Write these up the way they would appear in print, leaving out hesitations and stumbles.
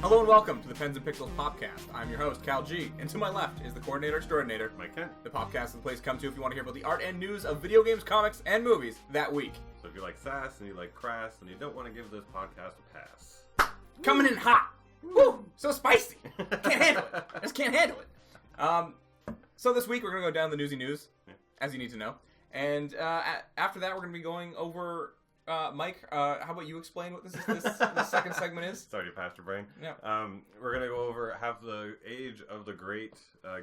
Hello and welcome to the Pens and Pixels Popcast. I'm your host, Cal G, and to my left is the coordinator extraordinaire, Mike Kent. The Popcast is the place to come to if you want to hear about the art and news of video games, comics, and movies that week. So if you like sass and you like crass and you don't want to give this podcast a pass. Coming in hot. Woo! So spicy. Can't handle it. I just can't handle it. So this week we're going to go down the newsy news, as you need to know. And after that we're going to be going over... Mike, how about you explain what this second segment is? Sorry to pass your brain. Yeah. We're going to go over have the age of the great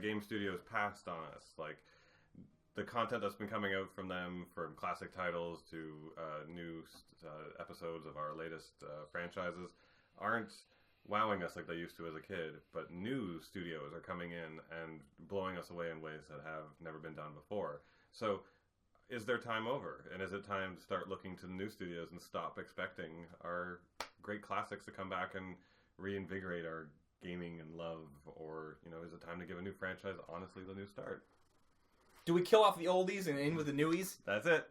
game studios passed on us. Like, the content that's been coming out from them, from classic titles to new episodes of our latest franchises, aren't wowing us like they used to as a kid. But new studios are coming in and blowing us away in ways that have never been done before. So... is their time over? And is it time to start looking to the new studios and stop expecting our great classics to come back and reinvigorate our gaming and love? Or, you know, is it time to give a new franchise, honestly, the new start? Do we kill off the oldies and in with the newies? That's it.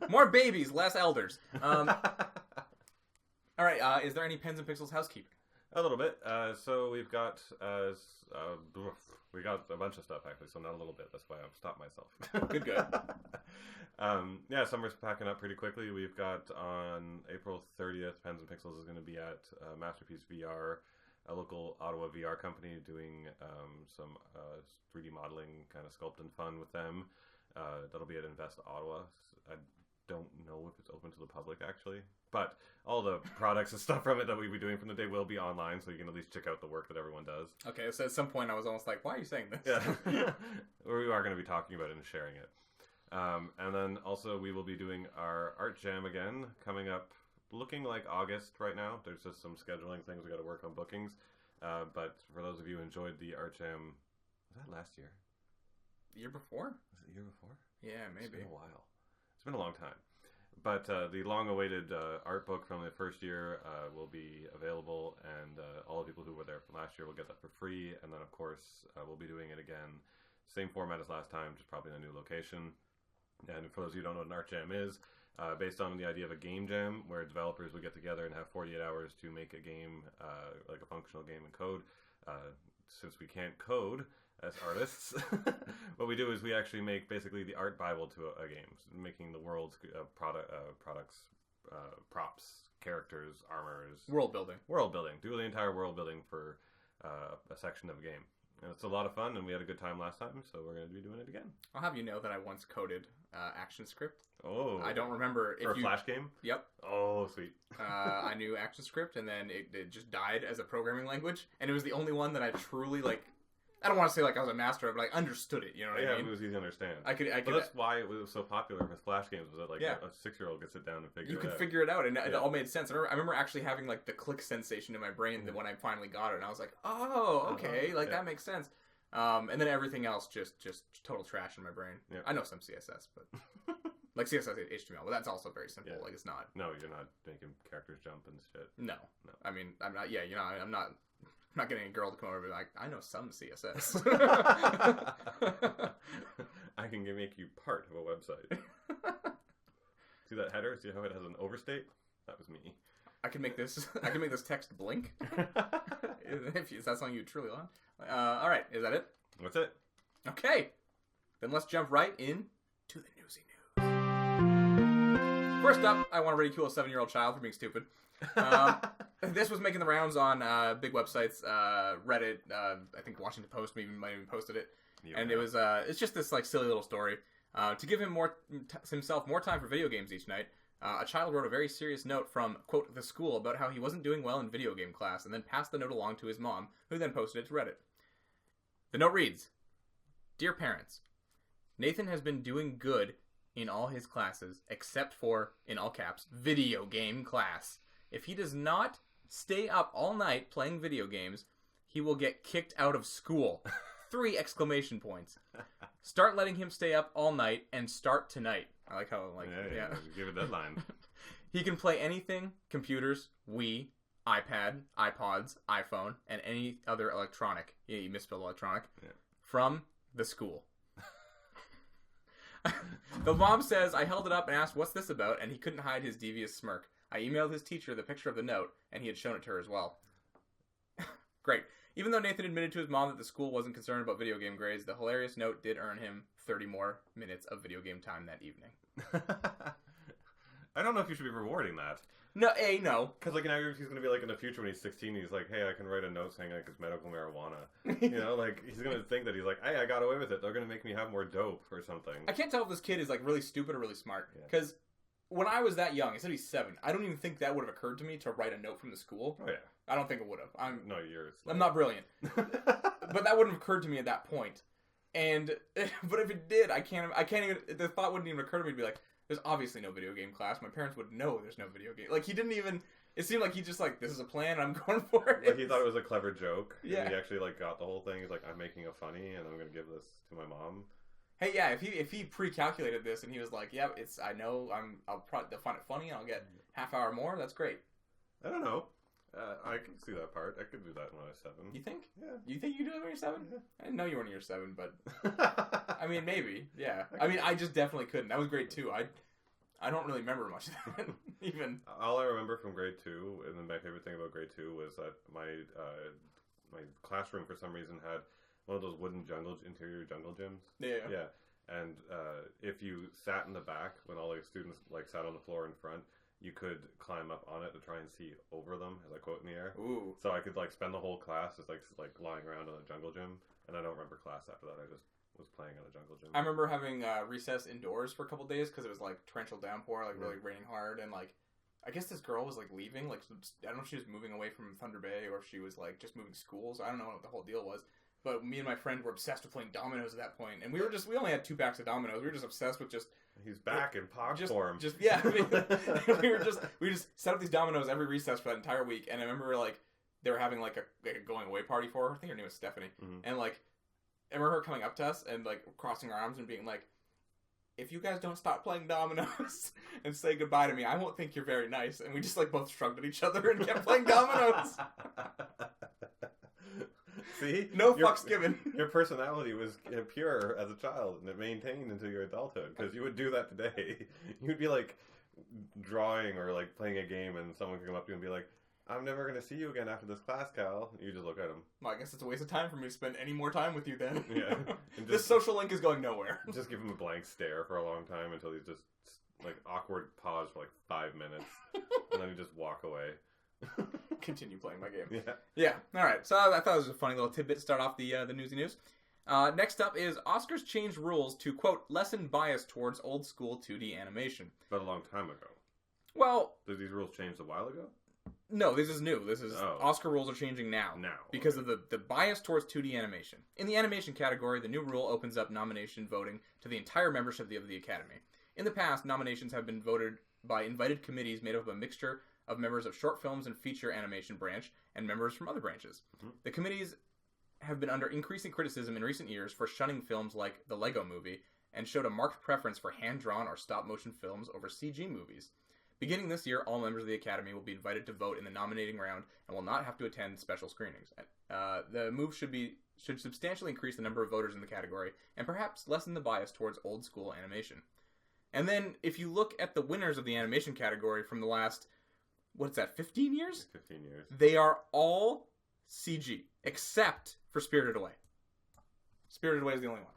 More babies, less elders. Alright, is there any Pens and Pixels housekeeping? A little bit. So we've got we got a bunch of stuff, actually, so not a little bit. That's why I've stopped myself. Good. Yeah, summer's packing up pretty quickly. We've got on April 30th, Pens and Pixels is going to be at Masterpiece VR, a local Ottawa VR company, doing some 3D modeling, kind of sculpting fun with them. That'll be at Invest Ottawa. I don't know if it's open to the public, actually. But all the products and stuff from it that we'll be doing from the day will be online, so you can at least check out the work that everyone does. Okay, so at some point I was almost like, why are you saying this? Yeah. We are going to be talking about it and sharing it. And then also we will be doing our Art Jam again, coming up, looking like August right now. There's just some scheduling things we got to work on bookings. But for those of you who enjoyed the Art Jam, was that last year? The year before? Was it the year before? Yeah, maybe. It's been a while. It's been a long time. But the long-awaited art book from the first year will be available, and all the people who were there from last year will get that for free. And then, of course, we'll be doing it again. Same format as last time, just probably in a new location. And for those of you who don't know what an art jam is, based on the idea of a game jam, where developers would get together and have 48 hours to make a game, like a functional game in code. Since we can't code as artists, what we do is we actually make basically the art bible to a game, making the world's products, props, characters, armors, World building. Do the entire world building for a section of a game. And it's a lot of fun, and we had a good time last time, so we're going to be doing it again. I'll have you know that I once coded ActionScript. Oh. I don't remember... For a Flash game? Yep. Oh, sweet. I knew ActionScript, and then it just died as a programming language, and it was the only one that I truly, like... I don't want to say like I was a master of it, but I understood it, you know what I mean? Yeah, it was easy to understand. I could. But that's why it was so popular with Flash games, was that like a 6-year-old could sit down and figure it out. You could figure it out, and it all made sense. I remember actually having like the click sensation in my brain when I finally got it, and I was like, oh, okay, that makes sense. And then everything else just total trash in my brain. Yeah. I know some CSS, but like CSS HTML, but that's also very simple. Yeah. Like it's not. No, you're not making characters jump and shit. No. I mean, I'm not. Yeah, you know, I'm not getting a girl to come over and be like, I know some CSS. I can make you part of a website. See that header? See how it has an overstate? That was me. I can make this text blink. Is that something you truly want? All right, is that it? That's it. Okay, then let's jump right in to the newsy news. First up, I want to ridicule a 7-year-old child for being stupid. This was making the rounds on big websites, Reddit. I think Washington Post might even posted it, and it was it's just this like silly little story to give him himself more time for video games each night. A child wrote a very serious note from, quote, the school about how he wasn't doing well in video game class, and then passed the note along to his mom, who then posted it to Reddit. The note reads, Dear parents, Nathan has been doing good in all his classes, except for, in all caps, video game class. If he does not stay up all night playing video games, he will get kicked out of school. 3 exclamation points. Start letting him stay up all night and start tonight. I like how, like, yeah. Give a deadline. He can play anything, computers, Wii, iPad, iPods, iPhone, and any other electronic. Yeah, you misspelled electronic. Yeah. From the school. The mom says, I held it up and asked, what's this about? And he couldn't hide his devious smirk. I emailed his teacher the picture of the note, and he had shown it to her as well. Great. Even though Nathan admitted to his mom that the school wasn't concerned about video game grades, the hilarious note did earn him 30 more minutes of video game time that evening. I don't know if you should be rewarding that. No, no. Because, like, now he's going to be, like, in the future when he's 16, he's like, hey, I can write a note saying, like, it's medical marijuana. You know, like, he's going to think that he's like, hey, I got away with it. They're going to make me have more dope or something. I can't tell if this kid is, like, really stupid or really smart. Because when I was that young, I said he's 7. I don't even think that would have occurred to me to write a note from the school. Oh, yeah. I don't think it would have. I'm not brilliant. But that wouldn't have occurred to me at that point. And, but if it did, I can't even, the thought wouldn't even occur to me to be like, there's obviously no video game class. My parents would know there's no video game. Like, he didn't even, it seemed like he just like, this is a plan, I'm going for it. Like, he thought it was a clever joke. Yeah. And he actually, like, got the whole thing. He's like, I'm making a funny, and I'm going to give this to my mom. Hey, yeah, if he pre-calculated this, and he was like, yeah, I know, I'll probably find it funny, and I'll get half hour more, that's great. I don't know. I can see that part. I could do that when I was 7. You think? Yeah. You think you do it when you're 7? Yeah. I didn't know you were in year 7, but I mean, maybe. Yeah. I mean, I just definitely couldn't. That was grade 2. I don't really remember much of that. Even. All I remember from grade 2, and then my favorite thing about grade 2 was that my classroom for some reason had one of those wooden interior jungle gyms. Yeah. Yeah. And if you sat in the back when all the students like sat on the floor in front, you could climb up on it to try and see over them as I quote in the air. Ooh. So I could like spend the whole class just like lying around on a jungle gym, and I don't remember class after that. I just was playing on a jungle gym. I remember having recess indoors for a couple days because it was like torrential downpour, like really raining hard, and like I guess this girl was like leaving. Like I don't know if she was moving away from Thunder Bay or if she was like just moving schools. I don't know what the whole deal was. But me and my friend were obsessed with playing dominoes at that point, and we only had 2 packs of dominoes. We were just obsessed with just. He's back in POG form. Yeah, I mean, we just set up these dominoes every recess for that entire week, and I remember like they were having like a going away party for her. I think her name was Stephanie, and like I remember her coming up to us and like crossing her arms and being like, "If you guys don't stop playing dominoes and say goodbye to me, I won't think you're very nice." And we just like both shrugged at each other and kept playing dominoes. See? No fucks given. Your personality was pure as a child, and it maintained into your adulthood, because you would do that today. You would be, like, drawing or, like, playing a game, and someone could come up to you and be like, I'm never going to see you again after this class, Cal. You just look at him. Well, I guess it's a waste of time for me to spend any more time with you then. Yeah. This social link is going nowhere. Just give him a blank stare for a long time until he's just, like, awkward pause for, like, 5 minutes, and then you just walk away. Continue playing my game. Yeah. Alright, so I thought it was a funny little tidbit to start off the newsy news. Next up is Oscars changed rules to, quote, lessen bias towards old school 2D animation. But a long time ago. Well... Did these rules change a while ago? No, this is new. Oscar rules are changing now. Because of the bias towards 2D animation. In the animation category, the new rule opens up nomination voting to the entire membership of the Academy. In the past, nominations have been voted by invited committees made up of a mixture of members of short films and feature animation branch and members from other branches. Mm-hmm. The committees have been under increasing criticism in recent years for shunning films like The Lego Movie and showed a marked preference for hand-drawn or stop-motion films over CG movies. Beginning this year, all members of the Academy will be invited to vote in the nominating round and will not have to attend special screenings. The move should substantially increase the number of voters in the category and perhaps lessen the bias towards old-school animation. And then, if you look at the winners of the animation category from the last... What's that, 15 years? 15 years. They are all CG, except for Spirited Away. Spirited Away is the only one.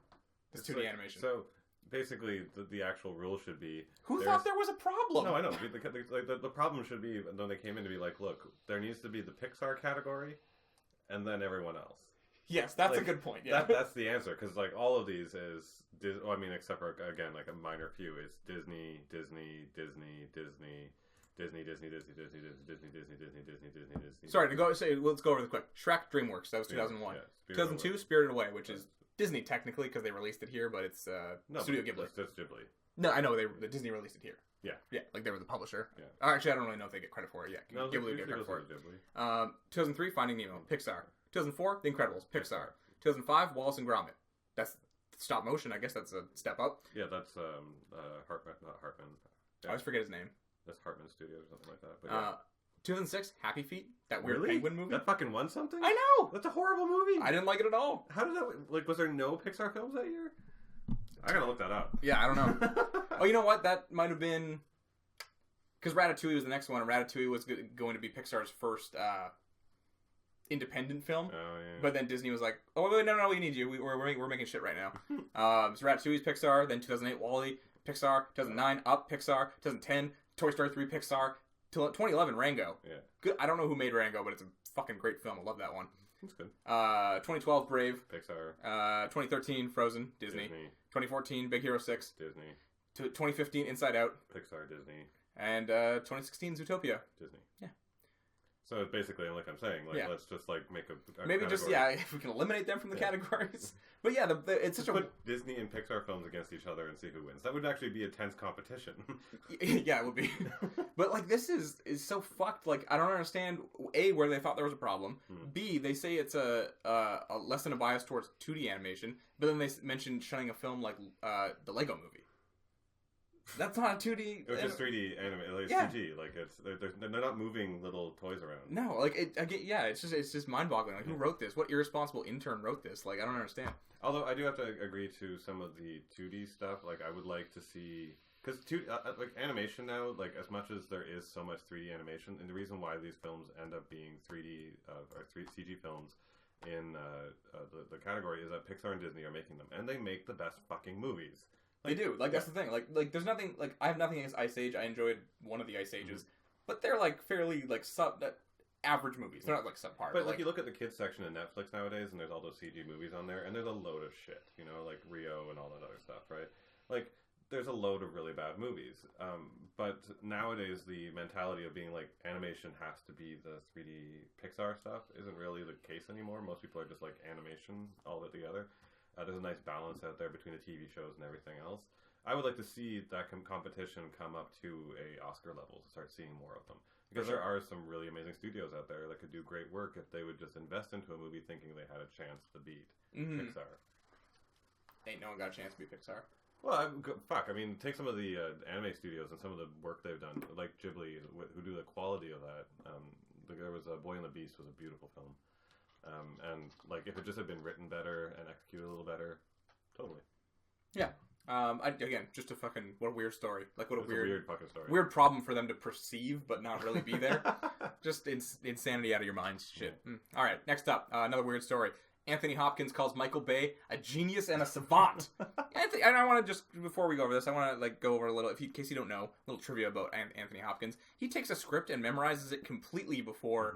It's 2D animation. So, basically, the actual rule should be... Who thought there was a problem? No, I know. The problem should be, when they came in to be like, look, there needs to be the Pixar category, and then everyone else. Yes, that's a good point, yeah. That's the answer, because, like, all of these is... Well, I mean, except for, again, like, a minor few is Disney, Sorry, let's go over the quick. Shrek, DreamWorks, that was 2001. Yeah, 2002, Spirited Away, which is Disney technically because they released it here, but it's Studio Ghibli. It's Ghibli. No, I know Disney released it here. Yeah. Yeah, like they were the publisher. Yeah. Actually, I don't really know if they get credit for it yet. No, Ghibli get credit for it. Ghibli. 2003, Finding Nemo, Pixar. 2004, The Incredibles, Pixar. 2005, Wallace and Gromit. That's stop motion. I guess that's a step up. Yeah, that's Hartman, not Hartman. I always forget his name. That's Hartman Studios or something like that. But yeah. 2006, Happy Feet, that weird penguin movie. That fucking won something? I know! That's a horrible movie. I didn't like it at all. How did that... Like, was there no Pixar films that year? I gotta look that up. Yeah, I don't know. Oh, you know what? That might have been... Because Ratatouille was the next one, and Ratatouille was going to be Pixar's first independent film. Oh, yeah. But then Disney was like, oh, wait, no, we need you. We're making shit right now. So Ratatouille's Pixar, then 2008 WALL-E, Pixar, 2009 Up, Pixar, 2010 Toy Story 3, Pixar, till 2011 Rango. Yeah. Good. I don't know who made Rango, but it's a fucking great film. I love that one. That's good. 2012 Brave, Pixar. 2013 Frozen, Disney. 2014 Big Hero 6, Disney. 2015 Inside Out, Pixar, Disney. and 2016 Zootopia. Disney. Yeah. So basically, like I'm saying, like let's just like make a maybe category. just if we can eliminate them from the categories. But yeah, it's such put Disney and Pixar films against each other and see who wins. That would actually be a tense competition. Yeah, it would be. But like this is so fucked. Like I don't understand A, where they thought there was a problem. B, they say it's a less than a bias towards 2D animation, but then they mentioned showing a film like the Lego Movie. That's not a 2D. It was just 3D anime, like CG. Like they're not moving little toys around. No, like it's just mind-boggling. Like who wrote this? What irresponsible intern wrote this? Like I don't understand. Although I do have to agree to some of the 2D stuff. Like I would like to see because like animation now, like as much as there is so much 3D animation, and the reason why these films end up being 3D or 3 CG films in the category is that Pixar and Disney are making them, and they make the best fucking movies. Like, they do. Like that's the thing. Like there's nothing. Like I have nothing against Ice Age. I enjoyed one of the Ice Ages, but they're like fairly like average movies. They're not like subpar. But like you look at the kids section of Netflix nowadays, and there's all those CG movies on there, and there's a load of shit. You know, like Rio and all that other stuff, right? Like there's a load of really bad movies. But nowadays the mentality of being like animation has to be the 3D Pixar stuff isn't really the case anymore. Most people are just like animation all together. There's a nice balance out there between the TV shows and everything else. I would like to see that competition come up to a Oscar level to start seeing more of them. Because there are some really amazing studios out there that could do great work if they would just invest into a movie thinking they had a chance to beat Pixar. Ain't no one got a chance to beat Pixar. Well, fuck. I mean, take some of the anime studios and some of the work they've done, like Ghibli, who do the quality of that. There was Boy and the Beast was a beautiful film. And like if it just had been written better and executed a little better, totally. Yeah. Again, just a fucking what a weird story. Like what a weird fucking story. Weird problem for them to perceive but not really be there. Just insanity out of your mind shit. Yeah. All right, next up, another weird story. Anthony Hopkins calls Michael Bay a genius and a savant. Anthony, and I want to just before we go over this, I want to like go over a little, in case you don't know, a little trivia about Anthony Hopkins. He takes a script and memorizes it completely before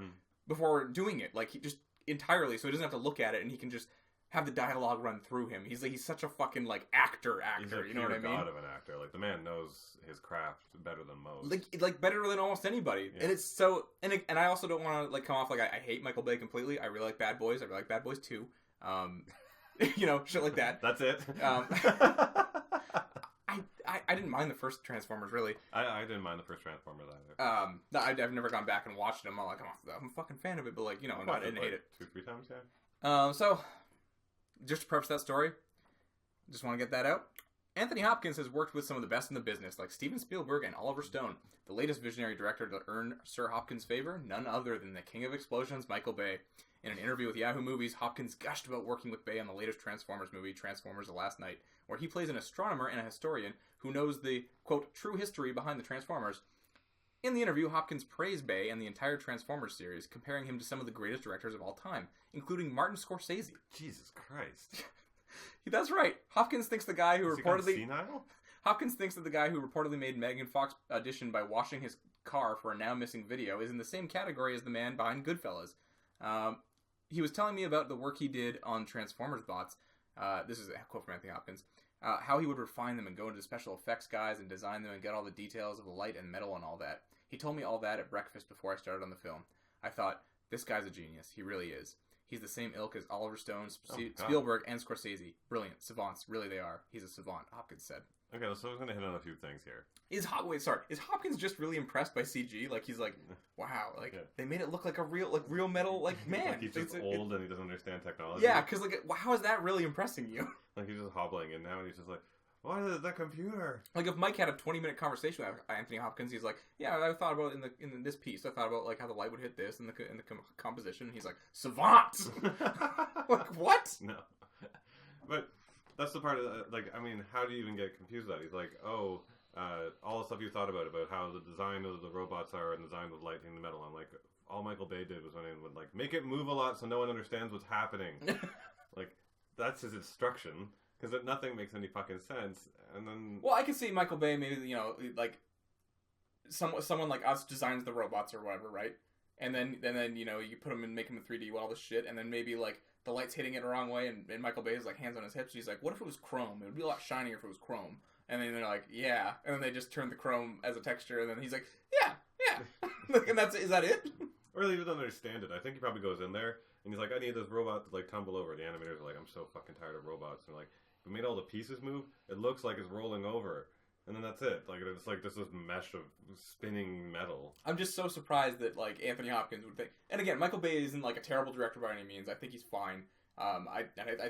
doing it. Like he just entirely, so he doesn't have to look at it and he can just have the dialogue run through him. He's such a fucking like actor. He's you know what I mean? God of an actor. Like the man knows his craft better than most. Like better than almost anybody. Yeah. And it's so and I also don't want to like come off like I hate Michael Bay completely. I really like Bad Boys. I really like Bad Boys 2. You know, shit like that. That's it. I didn't mind the first Transformers really. I didn't mind the first Transformers either. I've never gone back and watched them. I'm a fucking fan of it, but like you know, I didn't hate it 2-3 times. Yeah. So just to preface that story, just want to get that out. Anthony Hopkins has worked with some of the best in the business, like Steven Spielberg and Oliver Stone. The latest visionary director to earn Sir Hopkins' favor, none other than the king of explosions, Michael Bay. In an interview with Yahoo Movies, Hopkins gushed about working with Bay on the latest Transformers movie, Transformers: The Last Night, where he plays an astronomer and a historian who knows the, quote, true history behind the Transformers. In the interview, Hopkins praised Bay and the entire Transformers series, comparing him to some of the greatest directors of all time, including Martin Scorsese. Jesus Christ. That's right. Hopkins thinks the guy who reportedly... senile? Hopkins thinks that the guy who reportedly made Megan Fox audition by washing his car for a now-missing video is in the same category as the man behind Goodfellas. He was telling me about the work he did on Transformers bots. This is a quote from Anthony Hopkins. How he would refine them and go into special effects guys and design them and get all the details of the light and metal and all that. He told me all that at breakfast before I started on the film. I thought, this guy's a genius. He really is. He's the same ilk as Oliver Stone, Spielberg, and Scorsese. Brilliant. Savants. Really they are. He's a savant, Hopkins said. Okay, so I was going to hit on a few things here. Is Hopkins just really impressed by CG? Like, he's like, wow, like, they made it look like a real metal, like, man. Like he's just old and he doesn't understand technology. Yeah, because, like, how is that really impressing you? Like, he's just hobbling in now and he's just like, what is the computer? Like, if Mike had a 20-minute conversation with Anthony Hopkins, he's like, yeah, I thought about in this piece, I thought about, like, how the light would hit this and the composition. And he's like, savant! Like, what? No. But... that's the part of, like, I mean, how do you even get confused with that? He's like, oh, all the stuff you thought about how the design of the robots are and the design of the lighting, the metal. I'm like, all Michael Bay did was went in with like, make it move a lot so no one understands what's happening. Like, that's his instruction, because nothing makes any fucking sense. And then, well, I can see Michael Bay maybe, like someone like us designs the robots or whatever, right? And then you put them and make them in 3D with all this shit, and then maybe like the light's hitting it the wrong way, and Michael Bay is like hands on his hips. He's like, what if it was chrome? It would be a lot shinier if it was chrome. And then they're like, yeah. And then they just turn the chrome as a texture, and then he's like, yeah. Like, and is that it? Or they don't understand it. I think he probably goes in there, and he's like, I need this robot to like tumble over. The animators are like, I'm so fucking tired of robots. And like, if we made all the pieces move, it looks like it's rolling over. And then that's it. Like, it's like this mesh of spinning metal. I'm just so surprised that like Anthony Hopkins would think. And again, Michael Bay isn't like a terrible director by any means. I think he's fine. I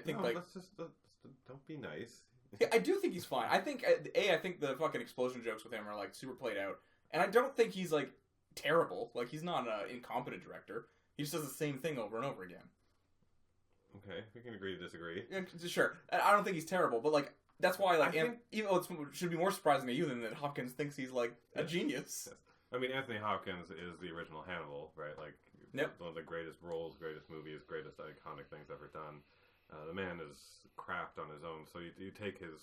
think let's just don't be nice. Yeah, I do think he's fine. I think the fucking explosion jokes with him are like super played out, and I don't think he's like terrible. Like, he's not an incompetent director. He just does the same thing over and over again. Okay, we can agree to disagree. Yeah, sure. I don't think he's terrible, but like that's why like even though it should be more surprising to you than that Hopkins thinks he's like a genius. Yes. I mean, Anthony Hopkins is the original Hannibal, right? Like, one of the greatest roles, greatest movies, greatest iconic things ever done. The man is craft on his own, so you take his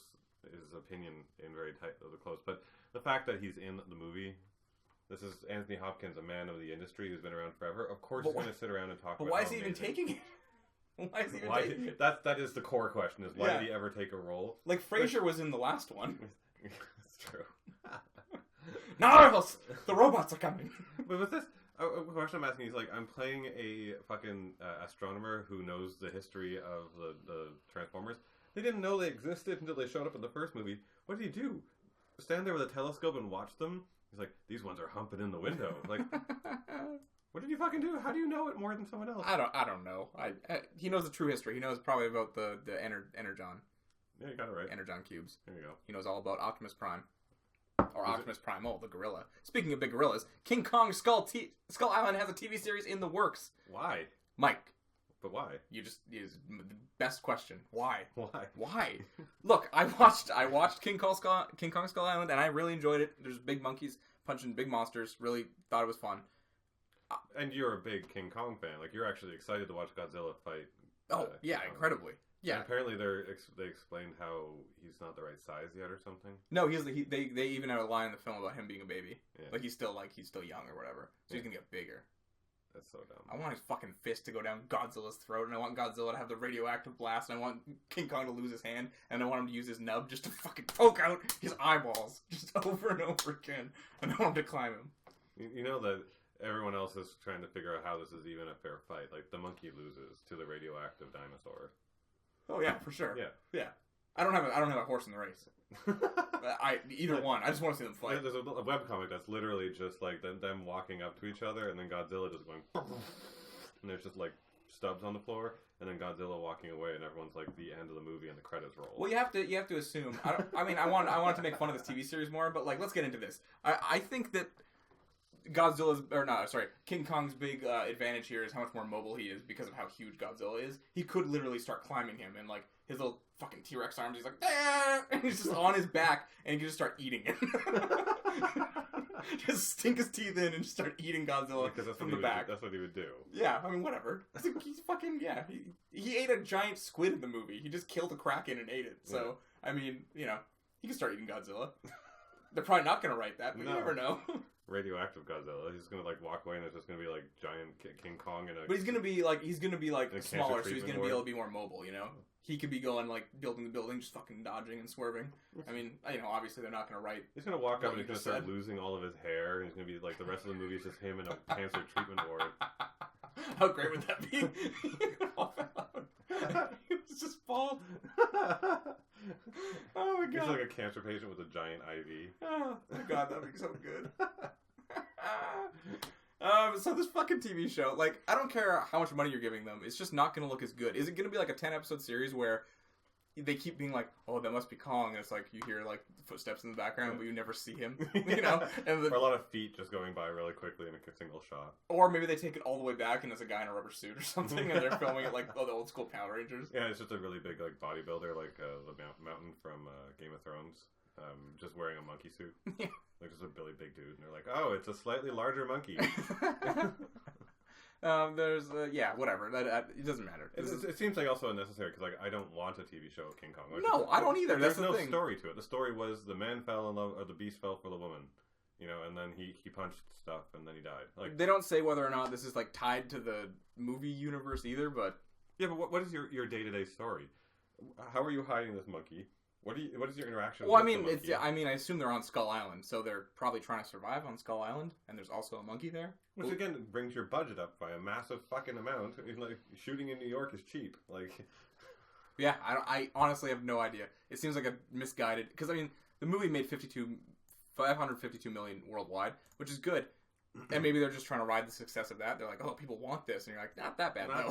opinion in very close. But the fact that he's in the movie, this is Anthony Hopkins, a man of the industry who's been around forever. Of course, he's going to sit around and talk. But why is he even taking it? Why is he even taking it? That is the core question: is why did he ever take a role? Like Frasier was in the last one. That's true. No, the robots are coming. But with this. A question I'm asking is, like, I'm playing a fucking astronomer who knows the history of the Transformers. They didn't know they existed until they showed up in the first movie. What did he do? Stand there with a telescope and watch them? He's like, these ones are humping in the window. Like, what did you fucking do? How do you know it more than someone else? I don't know. He knows the true history. He knows probably about the Energon. Yeah, you got it right. Energon cubes. There you go. He knows all about Optimus Prime. Or Optimus Primal, the gorilla. Speaking of big gorillas, King Kong Skull Island has a TV series in the works. Why? Mike. But why? The best question. Why? Why? Look, I watched King Kong Skull Island, and I really enjoyed it. There's big monkeys punching big monsters. Really thought it was fun. And you're a big King Kong fan. Like, you're actually excited to watch Godzilla fight. Yeah, incredibly. Yeah. And apparently they explained how he's not the right size yet or something. No, they even had a line in the film about him being a baby. Yeah. Like he's still young or whatever. So he's gonna get bigger. That's so dumb. I want his fucking fist to go down Godzilla's throat, and I want Godzilla to have the radioactive blast, and I want King Kong to lose his hand, and I want him to use his nub just to fucking poke out his eyeballs just over and over again, and I want him to climb him. You know that everyone else is trying to figure out how this is even a fair fight. Like, the monkey loses to the radioactive dinosaur. Oh yeah, for sure. Yeah. I don't have a horse in the race. Either one. I just want to see them fight. There's a webcomic that's literally just like them walking up to each other, and then Godzilla just going, and there's just like stubs on the floor, and then Godzilla walking away, and everyone's like the end of the movie, and the credits roll. Well, you have to assume. I want to make fun of this TV series more, but like, let's get into this. I think that King Kong's big advantage here is how much more mobile he is because of how huge Godzilla is. He could literally start climbing him, and like his little fucking T-Rex arms, he's like, ah! And he's just on his back, and he can just start eating it. Just sink his teeth in and just start eating Godzilla from the back. That's what he would do. Yeah, I mean, whatever. He's fucking, yeah. He ate a giant squid in the movie. He just killed a kraken and ate it. So, I mean, he can start eating Godzilla. They're probably not going to write that, but you never know. Radioactive Godzilla. He's gonna like walk away, and there's just gonna be like giant King Kong and But he's gonna be like smaller, so he's gonna be able to be more mobile. He could be going like building the building, just fucking dodging and swerving. I mean, obviously they're not gonna write. He's gonna walk up and he's gonna start losing all of his hair, and he's gonna be like the rest of the movie is just him in a cancer treatment ward. How great would that be? It's just bald. Oh my god! He's like a cancer patient with a giant IV. Oh my god, that'd be so good. So this fucking TV show, like, I don't care how much money you're giving them, it's just not going to look as good. Is it going to be like a 10-episode series where they keep being like, oh, that must be Kong. And it's like, you hear, like, footsteps in the background, but you never see him, you know? And or a lot of feet just going by really quickly in a single shot. Or maybe they take it all the way back and it's a guy in a rubber suit or something, and they're filming it like, oh, the old school Power Rangers. Yeah, it's just a really big, like, bodybuilder, like the Mountain from Game of Thrones, just wearing a monkey suit. Yeah. Like, just a really big dude. And they're like, oh, it's a slightly larger monkey. Yeah, whatever. It doesn't matter. It seems like also unnecessary because, like, I don't want a TV show of King Kong. Like, no, I don't either. There's That's no the thing. story to it. The story was the man fell in love, or the beast fell for the woman, you know, and then he punched stuff and then he died. Like, they don't say whether or not this is like tied to the movie universe either, but yeah, but what is your day-to-day story? How are you hiding this monkey? What is your interaction? Well, with the monkey? I assume they're on Skull Island, so they're probably trying to survive on Skull Island, and there's also a monkey there. Which again brings your budget up by a massive fucking amount. Like, shooting in New York is cheap. Like, yeah, I honestly have no idea. It seems like a misguided, because I mean the movie made 552 million worldwide, which is good. And maybe they're just trying to ride the success of that. They're like, oh, people want this, and you're like, not that bad. Not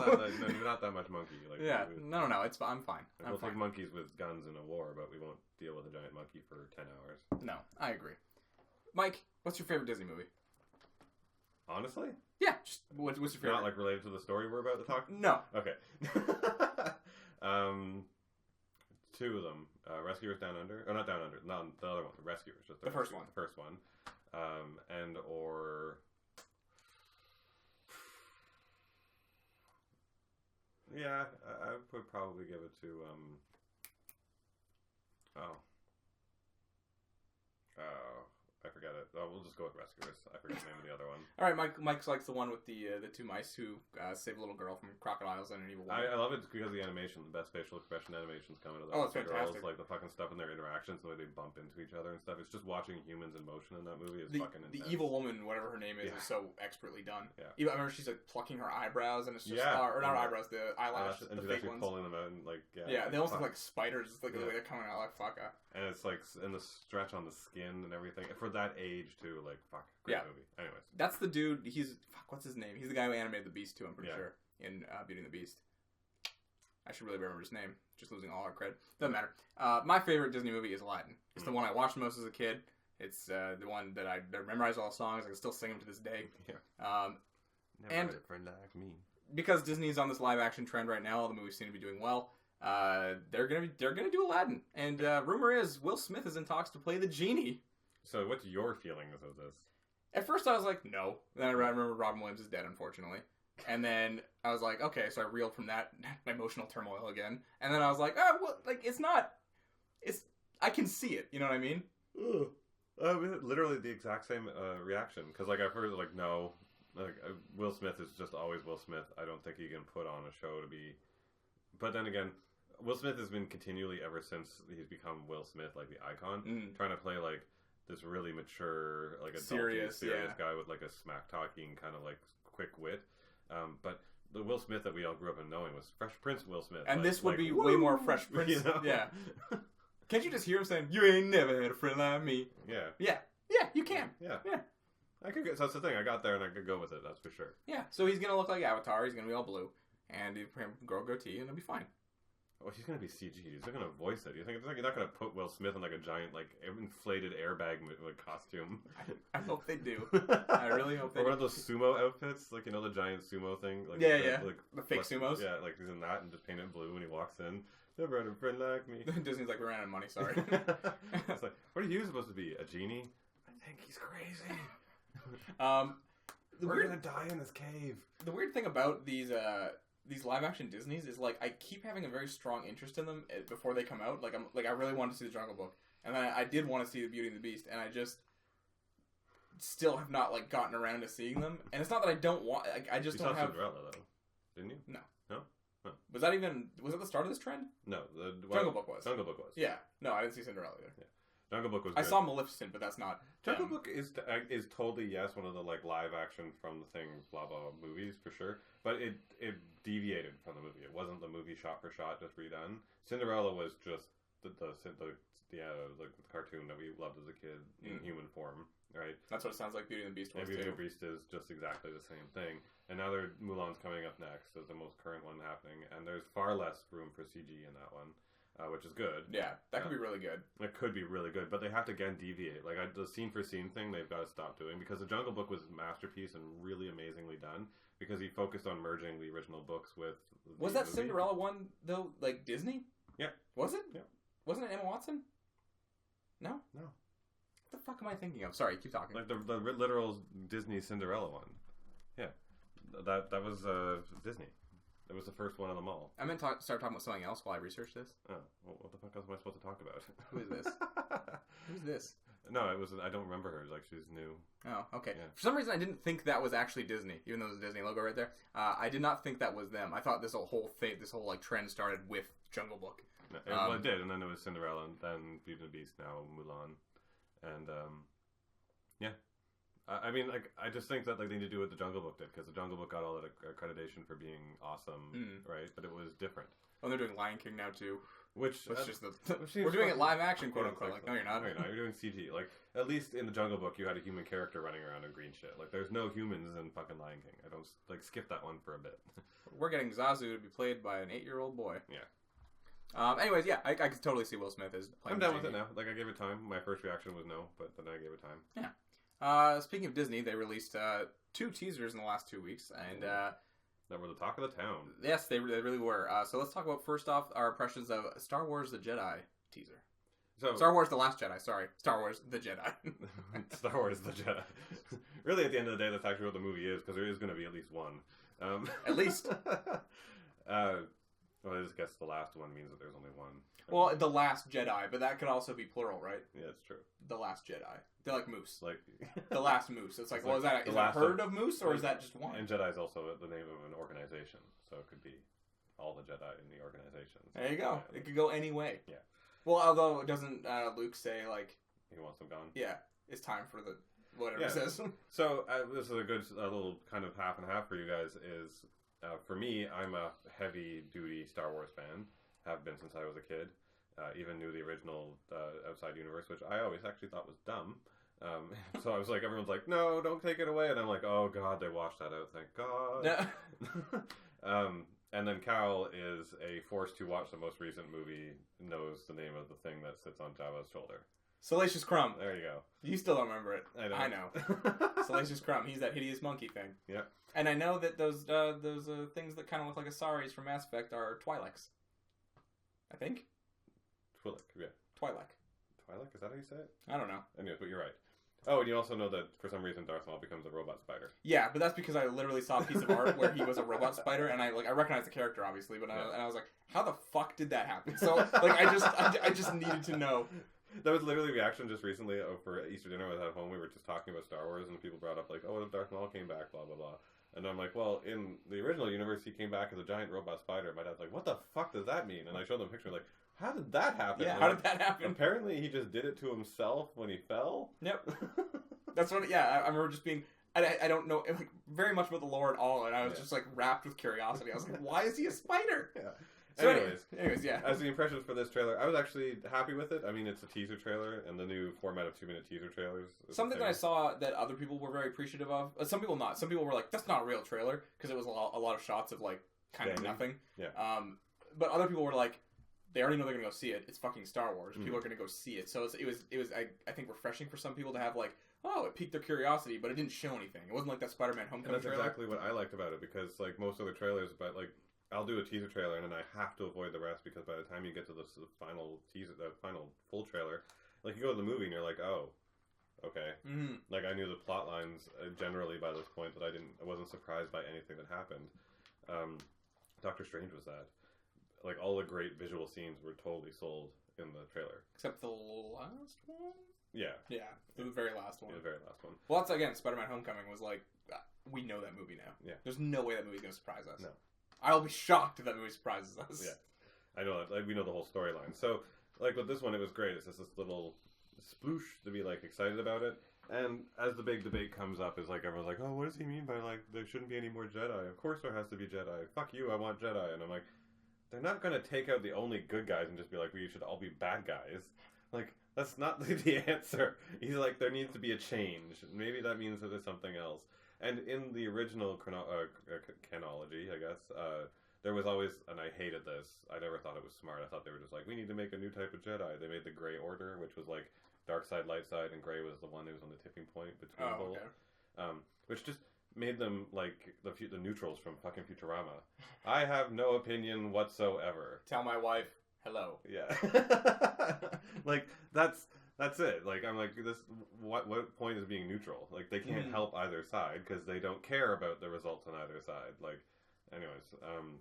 that much monkey. Like, yeah, no, I'm fine. We'll take monkeys with guns in a war, but we won't deal with a giant monkey for 10 hours. No, I agree. Mike, what's your favorite Disney movie? Honestly? Yeah, just what's your favorite? Not like related to the story we're about to talk? No. Okay. Two of them. Rescuers Down Under. Or not Down Under. No, the other one. The Rescuers. Just the first one. The first one. Yeah, I would probably give it to, I forget it. Oh, we'll just go with Rescuers. I forget the name of the other one. All right, Mike likes the one with the two mice who save a little girl from crocodiles and an evil woman. I love it because of the animation. The best facial expression animations coming to the it's fantastic. girls, like the fucking stuff in their interactions, the way they bump into each other and stuff. It's just watching humans in motion in that movie is fucking intense. The evil woman, whatever her name is so expertly done. Yeah. I remember she's like plucking her eyebrows, and it's just or not eyebrows, the eyelashes, and the she's fake actually ones. pulling them out and like they almost look like spiders. It's like the way they're coming out like fuck. And it's like in the stretch on the skin and everything for that age too. Like fuck, great movie. Anyways, that's the dude. What's his name? He's the guy who animated the Beast too. I'm pretty sure in Beauty and the Beast. I should really remember his name. Just losing all our credit. Doesn't matter. My favorite Disney movie is Aladdin. It's the one I watched most as a kid. It's the one that I memorized all the songs. I can still sing them to this day. Yeah. Never had a friend like me. Because Disney's on this live action trend right now, all the movies seem to be doing well. They're gonna do Aladdin, and rumor is Will Smith is in talks to play the Genie. So, what's your feelings of this? At first, I was like, no. Then I remember Robin Williams is dead, unfortunately. And then I was like, okay, so I reeled from that emotional turmoil again. And then I was like, oh, well, like it's not. I can see it. You know what I mean? Literally the exact same reaction. Because like I've heard like no, like Will Smith is just always Will Smith. I don't think he can put on a show to be. But then again, Will Smith has been continually ever since he's become Will Smith, like the icon, trying to play like this really mature, like a serious guy with like a smack talking kind of like quick wit. But the Will Smith that we all grew up in knowing was Fresh Prince Will Smith, and this would be way more Fresh Prince. You know? Yeah. Can't you just hear him saying, "You ain't never had a friend like me"? Yeah. You can. Yeah. I could. So that's the thing. I got there and I could go with it. That's for sure. Yeah. So he's gonna look like Avatar. He's gonna be all blue, and he's gonna grow a goatee, and it'll be fine. Well, he's gonna be CG. He's not gonna voice it. You think you're not gonna put Will Smith in like a giant, like inflated airbag like costume? I hope they do. I really hope they. Or one of those sumo outfits, like the giant sumo thing. Like like the fake sumos. Yeah, like he's in that and just paint it blue when he walks in. Never had a friend like me. Disney's like, we ran out of money. Sorry. It's like, what are you supposed to be? A genie? I think he's crazy. We're gonna die in this cave. The weird thing about these live action Disneys is like I keep having a very strong interest in them before they come out. I really wanted to see the Jungle Book, and then I did want to see the Beauty and the Beast, and I just still have not like gotten around to seeing them. And it's not that I don't want. I just don't have. You saw Cinderella though, didn't you? No. No. Huh. Was that the start of this trend? No, Jungle Book was. Jungle Book was. Yeah. No, I didn't see Cinderella either. Yeah. Jungle Book was good. I saw Maleficent, but that's not... Jungle Book is totally, yes, one of the like live action from the thing, blah, blah, movies, for sure. But it deviated from the movie. It wasn't the movie shot for shot, just redone. Cinderella was just the cartoon that we loved as a kid in human form, right? That's what it sounds like Beauty and the Beast was, too. Beauty and the Beast is just exactly the same thing. And now Mulan's coming up next as the most current one happening, and there's far less room for CG in that one. which is good. Yeah, that could be really good. It could be really good, but they have to again deviate. Like the scene for scene thing, they've got to stop doing, because the Jungle Book was a masterpiece and really amazingly done, because he focused on merging the original books with. Was that movie. Cinderella one though? Like Disney? Yeah. Was it? Yeah. Wasn't it Emma Watson? No. No. What the fuck am I thinking of? Sorry, keep talking. Like the literal Disney Cinderella one. Yeah. That was Disney. It was the first one on the mall. I meant to start talking about something else while I research this. Oh, well, what the fuck else am I supposed to talk about? Who is this? Who's this? No, it was. I don't remember her. Like, she's new. Oh, okay. Yeah. For some reason, I didn't think that was actually Disney, even though there's a Disney logo right there. I did not think that was them. I thought this whole thing, this whole like trend started with Jungle Book. Well, it did, and then it was Cinderella, and then Beauty and the Beast, now Mulan, and yeah. I mean, like, I just think that like they need to do what the Jungle Book did, because the Jungle Book got all that accreditation for being awesome, right? But it was different. Oh, they're doing Lion King now too. Which just we're doing it live action, quote unquote. Like, no, you're not. No, you're not. You're doing CG. Like, at least in the Jungle Book, you had a human character running around in green shit. Like, there's no humans in fucking Lion King. I don't like skip that one for a bit. We're getting Zazu to be played by an 8-year-old boy. Yeah. Anyways, yeah, I could totally see Will Smith as playing. I'm done with it now. Like, I gave it time. My first reaction was no, but then I gave it time. Yeah. Speaking of Disney, they released 2 teasers in the last 2 weeks, and that were the talk of the town. Yes, they really were. So let's talk about, first off, our impressions of Star Wars: The Jedi teaser. So Star Wars: The Last Jedi. Sorry, Star Wars: The Jedi. Star Wars: The Jedi. Really, at the end of the day, that's actually what the movie is, because there is going to be at least one. At least. Well, I just guess the last one means that there's only one. Well, The Last Jedi, but that could also be plural, right? Yeah, it's true. The Last Jedi. They're like moose. Like The Last Moose. It's like, well, like is that a herd of moose, or is that just one? And Jedi is also the name of an organization, so it could be all the Jedi in the organization. So, there you go. Yeah, it could go any way. Yeah. Well, although doesn't Luke say like he wants them gone? Yeah, it's time for the whatever it says. So this is a good little kind of half and half for you guys. Is for me, I'm a heavy duty Star Wars fan. Have been since I was a kid. Even knew the original Outside Universe, which I always actually thought was dumb. So I was like, everyone's like, no, don't take it away. And I'm like, oh god, they washed that out, thank god. And then Cal is a force to watch the most recent movie, knows the name of the thing that sits on Jabba's shoulder. Salacious Crumb. There you go. You still don't remember it. I know. Salacious Crumb. He's that hideous monkey thing. Yeah. And I know that those things that kind of look like Asaris from Mass Effect are Twi'leks. I think. Twi'lek, yeah. Twi'lek. Twi'lek, is that how you say it? I don't know. Anyway, but you're right. Oh, and you also know that for some reason Darth Maul becomes a robot spider. Yeah, but that's because I literally saw a piece of art where he was a robot spider, and I recognized the character obviously, but I was like, how the fuck did that happen? So like I just needed to know. That was literally the reaction just recently for Easter dinner. I was at home. We were just talking about Star Wars, and people brought up like, "Oh, what if Darth Maul came back?" Blah blah blah. And I'm like, "Well, in the original universe, he came back as a giant robot spider." My dad's like, "What the fuck does that mean?" And I showed them a picture, like, "How did that happen?" Yeah, like, how did that happen? Apparently, he just did it to himself when he fell. Yep. That's what. Yeah, I remember just being. I don't know like very much about the lore at all, and I was just like wrapped with curiosity. I was like, "Why is he a spider?" Yeah. So anyways, yeah. As the impressions for this trailer, I was actually happy with it. I mean, it's a teaser trailer, and the new format of 2-minute teaser trailers. Something that I saw that other people were very appreciative of. Some people not. Some people were like, "That's not a real trailer," because it was a lot of shots of like kind of nothing. Yeah. But other people were like, they already know they're gonna go see it. It's fucking Star Wars. People are gonna go see it. So it was I think refreshing for some people to have like, oh, it piqued their curiosity, but it didn't show anything. It wasn't like that Spider-Man Homecoming and that's trailer. Exactly what I liked about it, because like most other trailers, but like I'll do a teaser trailer and then I have to avoid the rest, because by the time you get to the final teaser, the final full trailer, like you go to the movie and you're like, oh, okay. Mm-hmm. Like I knew the plot lines generally by this point, that I wasn't surprised by anything that happened. Doctor Strange was that. Like all the great visual scenes were totally sold in the trailer, except the last one. Yeah, the very last one. The very last one. Well, that's again, Spider-Man: Homecoming was like, we know that movie now. Yeah, there's no way that movie's gonna surprise us. No, I'll be shocked if that movie surprises us. Yeah, I know that. Like we know the whole storyline. So, like with this one, it was great. It's just this little sploosh to be like excited about it. And as the big debate comes up, is like everyone's like, oh, what does he mean by like there shouldn't be any more Jedi? Of course there has to be Jedi. Fuck you, I want Jedi. And I'm like, they're not going to take out the only good guys and just be like, we should all be bad guys. Like, that's not the answer. He's like, there needs to be a change. Maybe that means that there's something else. And in the original chronology, I guess, there was always, and I hated this, I never thought it was smart. I thought they were just like, we need to make a new type of Jedi. They made the Grey Order, which was like dark side, light side, and Grey was the one who was on the tipping point between both. Okay. Which just made them like the neutrals from fucking Futurama. I have no opinion whatsoever. Tell my wife hello. Yeah. Like that's it. Like I'm like this. What point is being neutral? Like they can't help either side because they don't care about the results on either side. Like, anyways.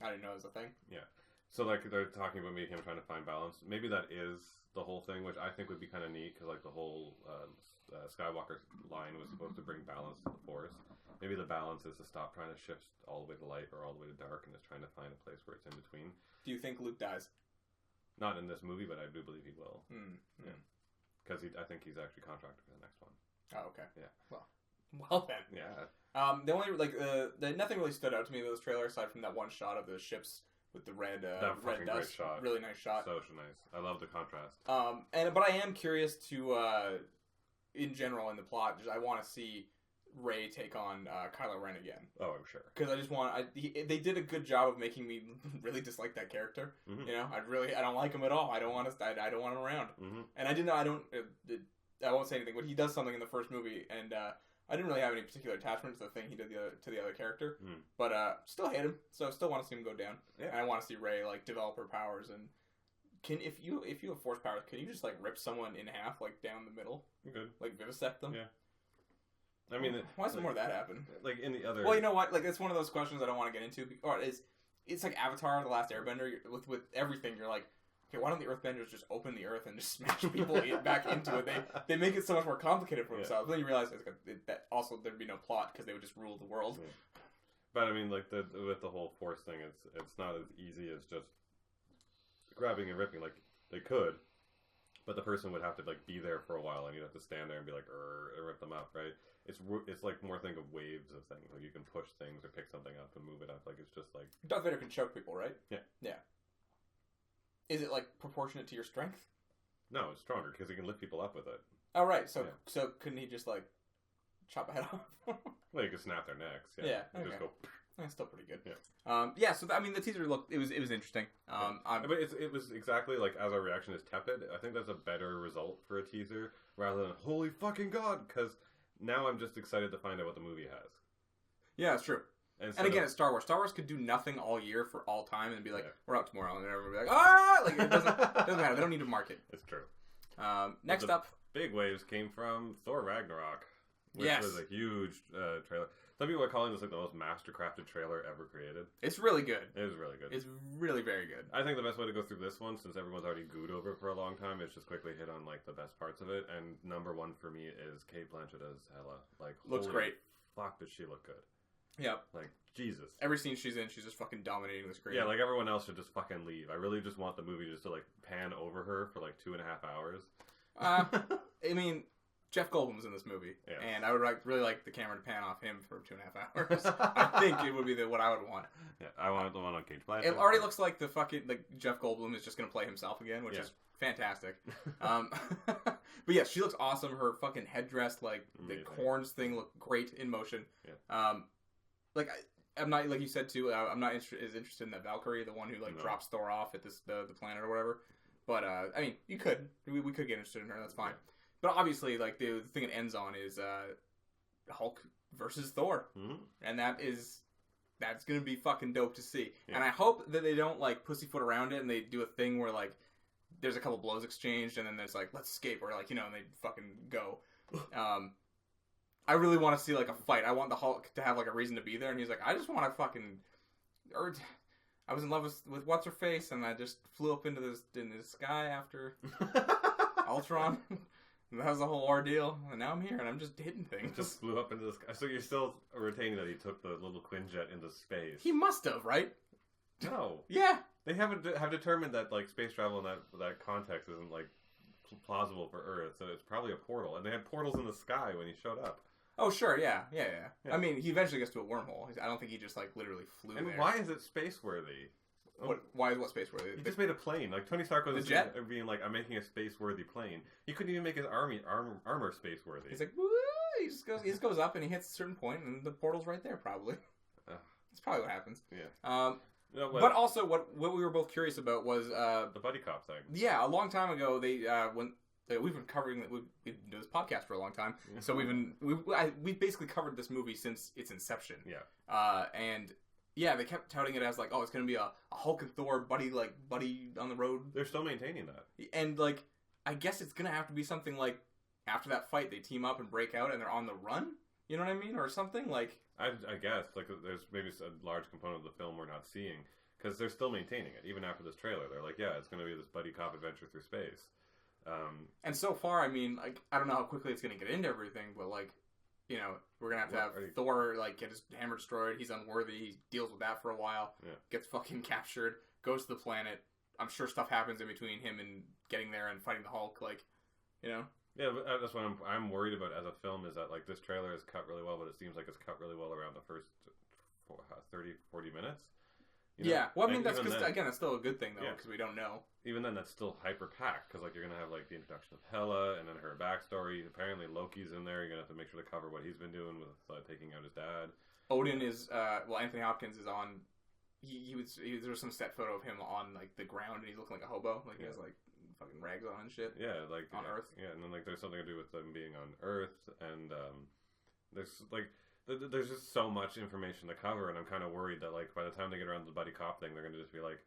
I didn't know it was a thing. Yeah. So like they're talking about him trying to find balance. Maybe that is the whole thing, which I think would be kind of neat because like the whole Skywalker line was supposed to bring balance to the Force. Maybe the balance is to stop trying to shift all the way to light or all the way to dark and just trying to find a place where it's in between. Do you think Luke dies? Not in this movie, but I do believe he will. Yeah. Because I think he's actually contracted for the next one. Oh, okay. Yeah. Well then. Yeah. The only nothing really stood out to me with this trailer aside from that one shot of the ships with the red red dust. Great shot. Really nice shot. So nice. I love the contrast. But I am curious to in general in the plot, I want to see Rey take on Kylo Ren again. Oh, I'm sure. Because I just want they did a good job of making me really dislike that character. Mm-hmm. You know, I don't like him at all. I don't want him around. Mm-hmm. And I won't say anything, but he does something in the first movie, and I didn't really have any particular attachment to the thing he did to the other character. Mm. But still hate him, so still want to see him go down. Yeah. And I want to see Rey like develop her powers and. If you have force powers, can you just like rip someone in half, like down the middle? You're good. Like vivisect them? Yeah. I mean, why doesn't more of that happen? Like in the other. Well, you know what? Like it's one of those questions I don't want to get into. Or it's like Avatar: The Last Airbender. With everything, you're like, okay, why don't the Earthbenders just open the Earth and just smash people back into it? They make it so much more complicated for themselves. Then you realize that also there'd be no plot because they would just rule the world. Yeah. But I mean, like with the whole force thing, it's not as easy as just grabbing and ripping. Like they could, but the person would have to like be there for a while, and you'd have to stand there and be like, and rip them up, right? It's like more think of waves of things. Like you can push things or pick something up and move it up. Like it's just like Darth Vader can choke people, right? Yeah. Yeah. Is it like proportionate to your strength? No, it's stronger because he can lift people up with it. Oh right, so couldn't he just like chop a head off? Well, you could snap their necks. Yeah. Okay. Just go. That's still pretty good. Yeah. So I mean, the teaser looked. It was interesting. But it was exactly like as our reaction is tepid. I think that's a better result for a teaser rather than holy fucking god. Because now I'm just excited to find out what the movie has. Yeah, it's true. And again, it's Star Wars. Star Wars could do nothing all year for all time and be like, we're out tomorrow, and everyone would be like, ah! Like it doesn't matter. They don't need to market. It's true. Next up, big waves came from Thor Ragnarok, which was a huge trailer. Some people are calling this like the most mastercrafted trailer ever created. It's really good. It was really good. It's really very good. I think the best way to go through this one, since everyone's already gooed over it for a long time, is just quickly hit on like the best parts of it. And number one for me is Cate Blanchett as Hela. Like, looks great. Fuck, does she look good? Yep. Like, Jesus. Every scene she's in, she's just fucking dominating the screen. Yeah, like everyone else should just fucking leave. I really just want the movie just to like pan over her for like 2.5 hours. I mean, Jeff Goldblum's in this movie, and I would really like the camera to pan off him for 2.5 hours. I think it would be what I would want. Yeah, I want the one on Cate Blanchett. It already looks like the fucking Jeff Goldblum is just going to play himself again, which is fantastic. But yeah, she looks awesome. Her fucking headdress, like the corns thing, look great in motion. Yeah. I'm not, like you said too. I'm not as interested in that Valkyrie, the one who drops Thor off at the planet or whatever. But I mean, we could get interested in her. That's fine. Yeah. But obviously, like the thing it ends on is Hulk versus Thor, and that's gonna be fucking dope to see. Yeah. And I hope that they don't like pussyfoot around it and they do a thing where like there's a couple blows exchanged and then there's like let's escape or like and they fucking go. I really want to see like a fight. I want the Hulk to have like a reason to be there, and he's like, I just want to fucking. I was in love with what's her face, and I just flew up into the sky after Ultron. And that was the whole ordeal, and now I'm here, and I'm just hitting things. Just flew up into the sky. So you're still retaining that he took the little Quinjet into space. He must have, right? No. Yeah. They have determined that like space travel in that context isn't like plausible for Earth, so it's probably a portal. And they had portals in the sky when he showed up. Oh, sure, yeah. I mean, he eventually gets to a wormhole. I don't think he just like literally flew there. And why is it space-worthy? Why is what space-worthy? He just made a plane. Like, Tony Stark was being like, I'm making a space-worthy plane. He couldn't even make his armor space-worthy. He's like, woo! He just goes up and he hits a certain point and the portal's right there, probably. That's probably what happens. Yeah. No, but also, what we were both curious about was the buddy cop thing. Yeah, a long time ago, we've been covering we've been doing this podcast for a long time, so we've basically covered this movie since its inception. Yeah. And yeah, they kept touting it as like, oh, it's gonna be a Hulk and Thor buddy on the road. They're still maintaining that, and like, I guess it's gonna have to be something like after that fight, they team up and break out, and they're on the run. You know what I mean, or something like. I guess like there's maybe a large component of the film we're not seeing because they're still maintaining it even after this trailer. They're like, yeah, it's gonna be this buddy cop adventure through space. And so far, I mean, like, I don't know how quickly it's going to get into everything, but, like, you know, we're going to have Thor, like, get his hammer destroyed. He's unworthy. He deals with that for a while. Yeah. Gets fucking captured. Goes to the planet. I'm sure stuff happens in between him and getting there and fighting the Hulk, like, you know? Yeah, but that's what I'm worried about as a film is that, like, this trailer is cut really well, but it seems like it's cut really well around the first 30, 40 minutes. You know? Yeah, well, I mean, that's because, again, it's still a good thing, though, because we don't know. Even then, that's still hyper-packed, because, like, you're going to have, like, the introduction of Hela, and then her backstory. Apparently, Loki's in there. You're going to have to make sure to cover what he's been doing with taking out his dad. Odin is, Anthony Hopkins is on, there was some set photo of him on, like, the ground, and he's looking like a hobo. Like, he has, like, fucking rags on and shit. Yeah, like... On Earth. Yeah, and then, like, there's something to do with them being on Earth, and, there's, like... There's just so much information to cover, and I'm kind of worried that, like, by the time they get around to the buddy cop thing, they're going to just be like,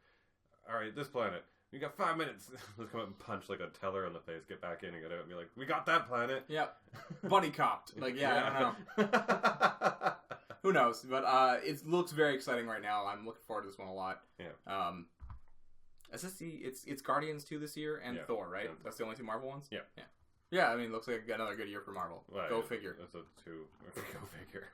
alright, this planet, you got 5 minutes. Let's come up and punch, like, a teller in the face, get back in and get out, and be like, we got that planet. Yep. Buddy copped. Like, yeah, I don't know. Who knows? But it looks very exciting right now. I'm looking forward to this one a lot. Yeah. It's Guardians 2 this year, and Thor, right? Yeah. That's the only two Marvel ones? Yeah. Yeah. Yeah, I mean, it looks like another good year for Marvel. Well, Go figure. That's a two. Go figure.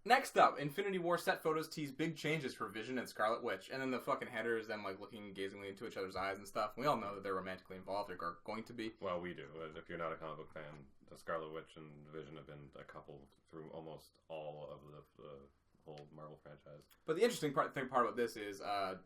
Next up, Infinity War set photos tease big changes for Vision and Scarlet Witch, and then the fucking header is them like looking gazingly into each other's eyes and stuff. We all know that they're romantically involved. They're going to be. Well, we do. If you're not a comic book fan, the Scarlet Witch and Vision have been a couple through almost all of the whole Marvel franchise. But the interesting part about this is a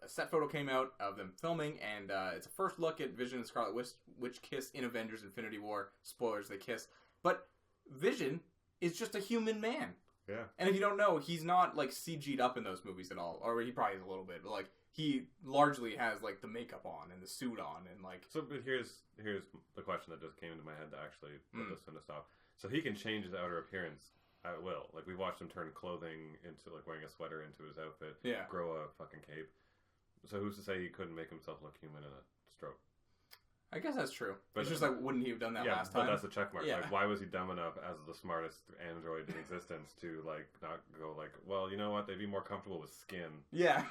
set photo came out of them filming, and it's a first look at Vision and Scarlet Witch kiss in Avengers Infinity War. Spoilers, they kiss. But Vision is just a human man. Yeah. And if you don't know, he's not, like, CG'd up in those movies at all. Or he probably is a little bit, but, like, he largely has, like, the makeup on and the suit on and, like... So, but here's the question that just came into my head to actually put this into stop. So he can change his outer appearance at will. Like, we watched him turn clothing into, like, wearing a sweater into his outfit. Yeah. Grow a fucking cape. So who's to say he couldn't make himself look human in a stroke? I guess that's true. But it's just like, wouldn't he have done that last time? Yeah, but that's a check mark. Yeah. Like, why was he dumb enough as the smartest android in existence to, like, not go like, well, you know what? They'd be more comfortable with skin. Yeah.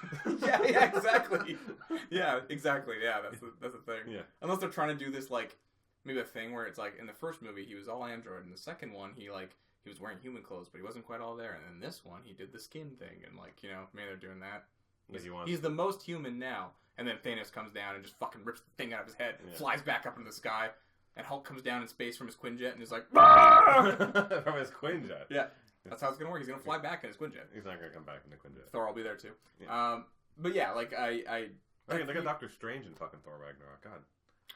yeah, exactly. Yeah, exactly. Yeah, that's the thing. Yeah. Unless they're trying to do this, like, maybe a thing where it's like, in the first movie, he was all android. In the second one, he was wearing human clothes, but he wasn't quite all there. And in this one, he did the skin thing. And, like, you know, maybe they're doing that. He's the most human now. And then Thanos comes down and just fucking rips the thing out of his head, flies back up into the sky, and Hulk comes down in space from his Quinjet and is like, from his Quinjet. Yeah, that's how it's gonna work. He's gonna fly back in his Quinjet. He's not gonna come back in the Quinjet. Thor will be there too. Yeah. But yeah, like I they got Doctor Strange in fucking Thor Ragnarok. God.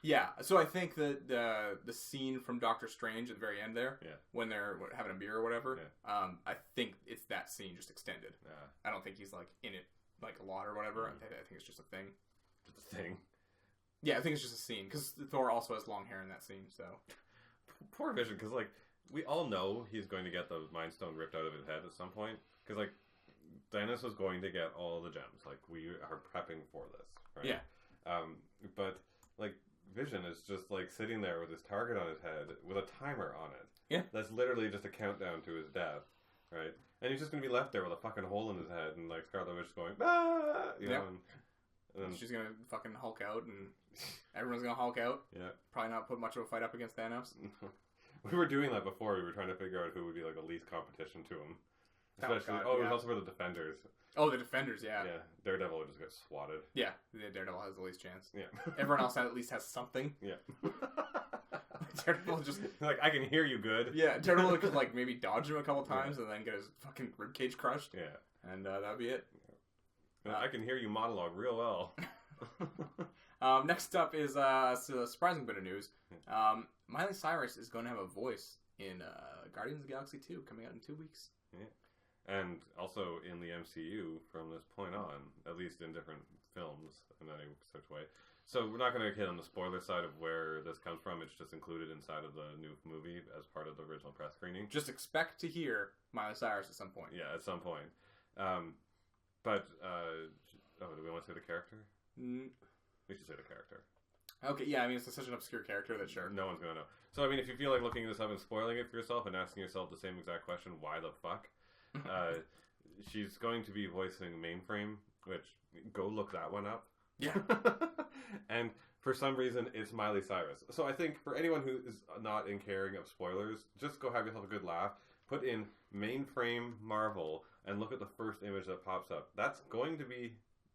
Yeah, so I think that the scene from Doctor Strange at the very end there, when they're having a beer or whatever, I think it's that scene just extended. Yeah. I don't think he's like in it like a lot or whatever. I think it's just a thing. Just a thing. Yeah, I think it's just a scene because Thor also has long hair in that scene. So poor Vision, because like we all know he's going to get the Mind Stone ripped out of his head at some point. Because like Thanos was going to get all the gems. Like we are prepping for this, right? Yeah. But like Vision is just like sitting there with his target on his head with a timer on it. Yeah. That's literally just a countdown to his death, right? And he's just gonna be left there with a fucking hole in his head, and like Scarlet Witch going, ah, you know. And then she's gonna fucking Hulk out, and everyone's gonna Hulk out. Yeah. Probably not put much of a fight up against Thanos. We were doing that before. We were trying to figure out who would be like the least competition to him. Especially, it was also for the Defenders. Oh, the Defenders, yeah. Yeah, Daredevil would just get swatted. Yeah, Daredevil has the least chance. Yeah. Everyone else at least has something. Yeah. Daredevil just... like, I can hear you good. Yeah, Daredevil could, like, maybe dodge him a couple times and then get his fucking ribcage crushed. Yeah. And that'd be it. I can hear you monologue real well. Next up is a surprising bit of news. Miley Cyrus is going to have a voice in Guardians of the Galaxy 2 coming out in 2 weeks. Yeah. And also in the MCU from this point on, at least in different films in any such way. So we're not going to hit on the spoiler side of where this comes from. It's just included inside of the new movie as part of the original press screening. Just expect to hear Miley Cyrus at some point. Yeah, at some point. Do we want to say the character? We should say the character. Okay, yeah, I mean, it's such an obscure character that sure. No one's going to know. So, I mean, if you feel like looking this up and spoiling it for yourself and asking yourself the same exact question, why the fuck? She's going to be voicing Mainframe, which, go look that one up. Yeah. And for some reason, it's Miley Cyrus. So I think for anyone who is not in caring of spoilers, just go have yourself a good laugh. Put in Mainframe Marvel and look at the first image that pops up. That's going to be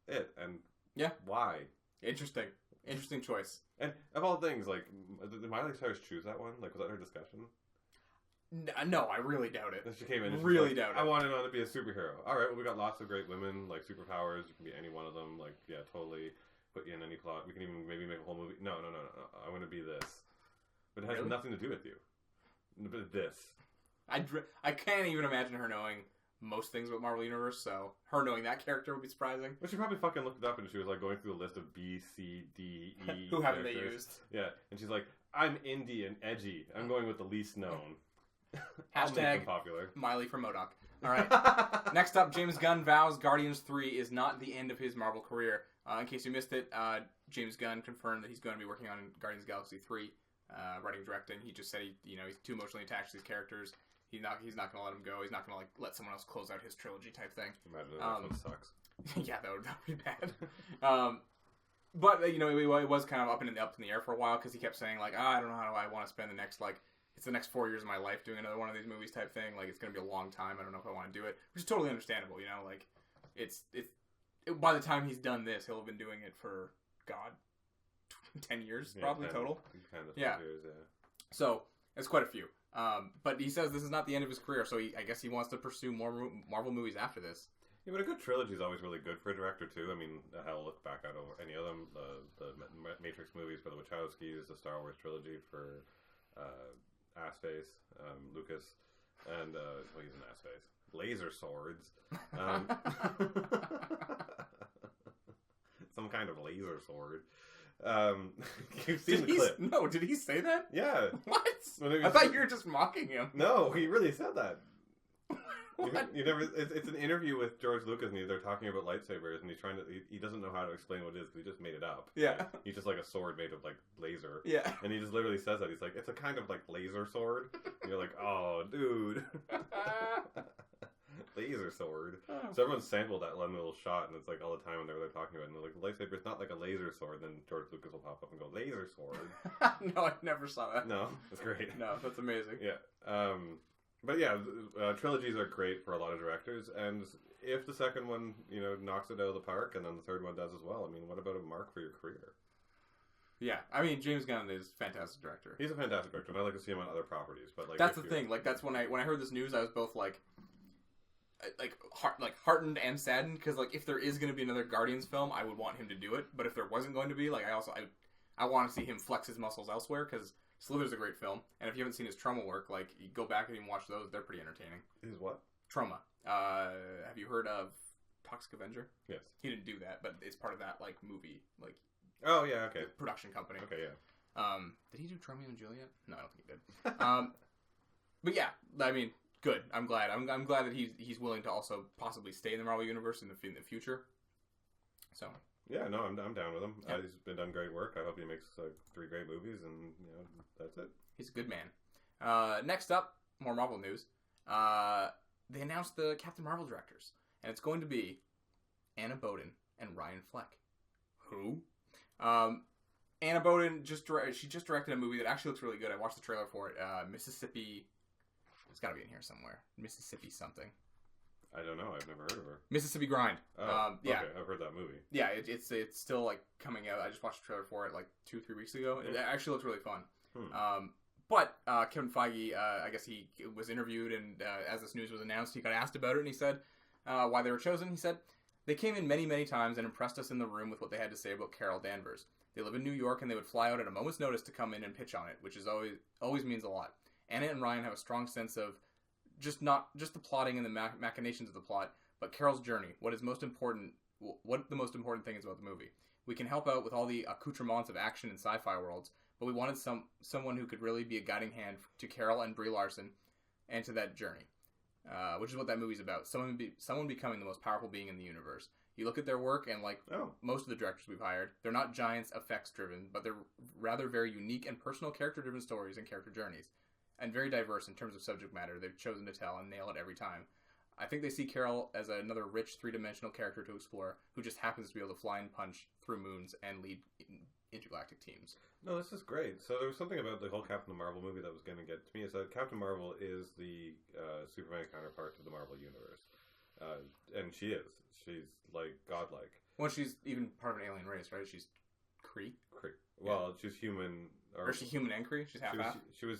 it. And yeah, why? Interesting choice. And of all things, like, did Miley Cyrus choose that one? Like, was that her discussion? No, I really doubt it. She came in and really doubt it. I wanted on to be a superhero. All right, well, we got lots of great women, like superpowers. You can be any one of them. Like, yeah, totally. Put you in any plot. We can even maybe make a whole movie. No. I want to be this. But it has nothing to do with you. But this. I can't even imagine her knowing most things about Marvel Universe, so her knowing that character would be surprising. But she probably fucking looked it up and she was like going through a list of B, C, D, E. Who haven't they used? Yeah, and she's like, I'm indie and edgy. I'm going with the least known. Hashtag popular. MileyforMODOK. All right. Next up, James Gunn vows Guardians 3 is not the end of his Marvel career. In case you missed it, James Gunn confirmed that he's going to be working on Guardians of the Galaxy 3, writing and directing. He just said he's too emotionally attached to these characters. He's not going to let them go. He's not going to let someone else close out his trilogy type thing. Imagine that one sucks. Yeah, that would be bad. But it was kind of up in the air for a while because he kept saying like, I don't know how I want to spend the next it's the next 4 years of my life doing another one of these movies type thing. Like, it's going to be a long time. I don't know if I want to do it, which is totally understandable. Like it's by the time he's done this, he'll have been doing it for 10 years probably 10, total. Years, So it's quite a few. But he says this is not the end of his career, so I guess he wants to pursue more Marvel movies after this. Yeah, but a good trilogy is always really good for a director too. I mean, hell, look back at any of them. The Matrix movies for the Wachowskis, the Star Wars trilogy for Assface, Lucas, and he's an Assface. Laser swords. Some kind of laser sword. You've seen the clip. No, did he say that? Yeah. What? I thought you were just mocking him. No, he really said that. You never. It's an interview with George Lucas, and they're talking about lightsabers, and he's trying to. He doesn't know how to explain what it is because he just made it up. Yeah. Like, he's just like a sword made of like laser. Yeah. And he just literally says that. He's like, it's a kind of like laser sword. And you're like, oh, dude. Laser sword. Oh. So everyone sampled that one little shot, and it's like all the time when they're talking about it, and they're like, the lightsaber is not like a laser sword. Then George Lucas will pop up and go, laser sword. No, I never saw that. No, that's great. No, that's amazing. Yeah. But yeah, trilogies are great for a lot of directors, and if the second one, knocks it out of the park, and then the third one does as well, I mean, what about a mark for your career? Yeah, I mean, James Gunn is a fantastic director. He's a fantastic director, and I like to see him on other properties. But like, that's the thing. Like, that's when I heard this news, I was both like heartened and saddened because like if there is going to be another Guardians film, I would want him to do it. But if there wasn't going to be, like, I want to see him flex his muscles elsewhere because Slither's a great film, and if you haven't seen his Troma work, like, you go back and you watch those, they're pretty entertaining. His what? Troma. Have you heard of Toxic Avenger? Yes. He didn't do that, but it's part of that, like, movie, like... Oh, yeah, okay. Production company. Okay, yeah. Did he do Romeo and Juliet? No, I don't think he did. But yeah, I mean, good. I'm glad. I'm glad that he's willing to also possibly stay in the Marvel Universe in the future. So... Yeah, no, I'm down with him. Yep. He's been done great work. I hope he makes 3 great movies, and that's it. He's a good man. Next up, more Marvel news. They announced the Captain Marvel directors, and it's going to be Anna Boden and Ryan Fleck. Who? Anna Boden just directed a movie that actually looks really good. I watched the trailer for it. Mississippi. It's got to be in here somewhere. Mississippi something. I don't know. I've never heard of her. Mississippi Grind. Yeah, okay. I've heard that movie. Yeah, it's still like coming out. I just watched the trailer for it like 2-3 weeks ago. It actually looks really fun. But Kevin Feige, I guess he was interviewed, and as this news was announced, he got asked about it, and he said why they were chosen. He said, "They came in many, many times and impressed us in the room with what they had to say about Carol Danvers. They live in New York, and they would fly out at a moment's notice to come in and pitch on it, which is always means a lot. Anna and Ryan have a strong sense of just the plotting and the machinations of the plot, but Carol's journey. What the most important thing is about the movie. We can help out with all the accoutrements of action in sci-fi worlds, but we wanted someone who could really be a guiding hand to Carol and Brie Larson and to that journey, which is what that movie's about. Someone becoming the most powerful being in the universe. You look at their work, and like most of the directors we've hired, they're not giants effects-driven, but they're rather very unique and personal character-driven stories and character journeys, and very diverse in terms of subject matter they've chosen to tell and nail it every time. I think they see Carol as another rich, three-dimensional character to explore, who just happens to be able to fly and punch through moons and lead intergalactic teams. No, this is great. So there was something about the whole Captain Marvel movie that was going to get to me, is that Captain Marvel is the Superman counterpart to the Marvel Universe. And she is. She's, like, godlike. Well, she's even part of an alien race, right? She's Kree? Well, she's human. Or is she human and Kree? She's half-half? She was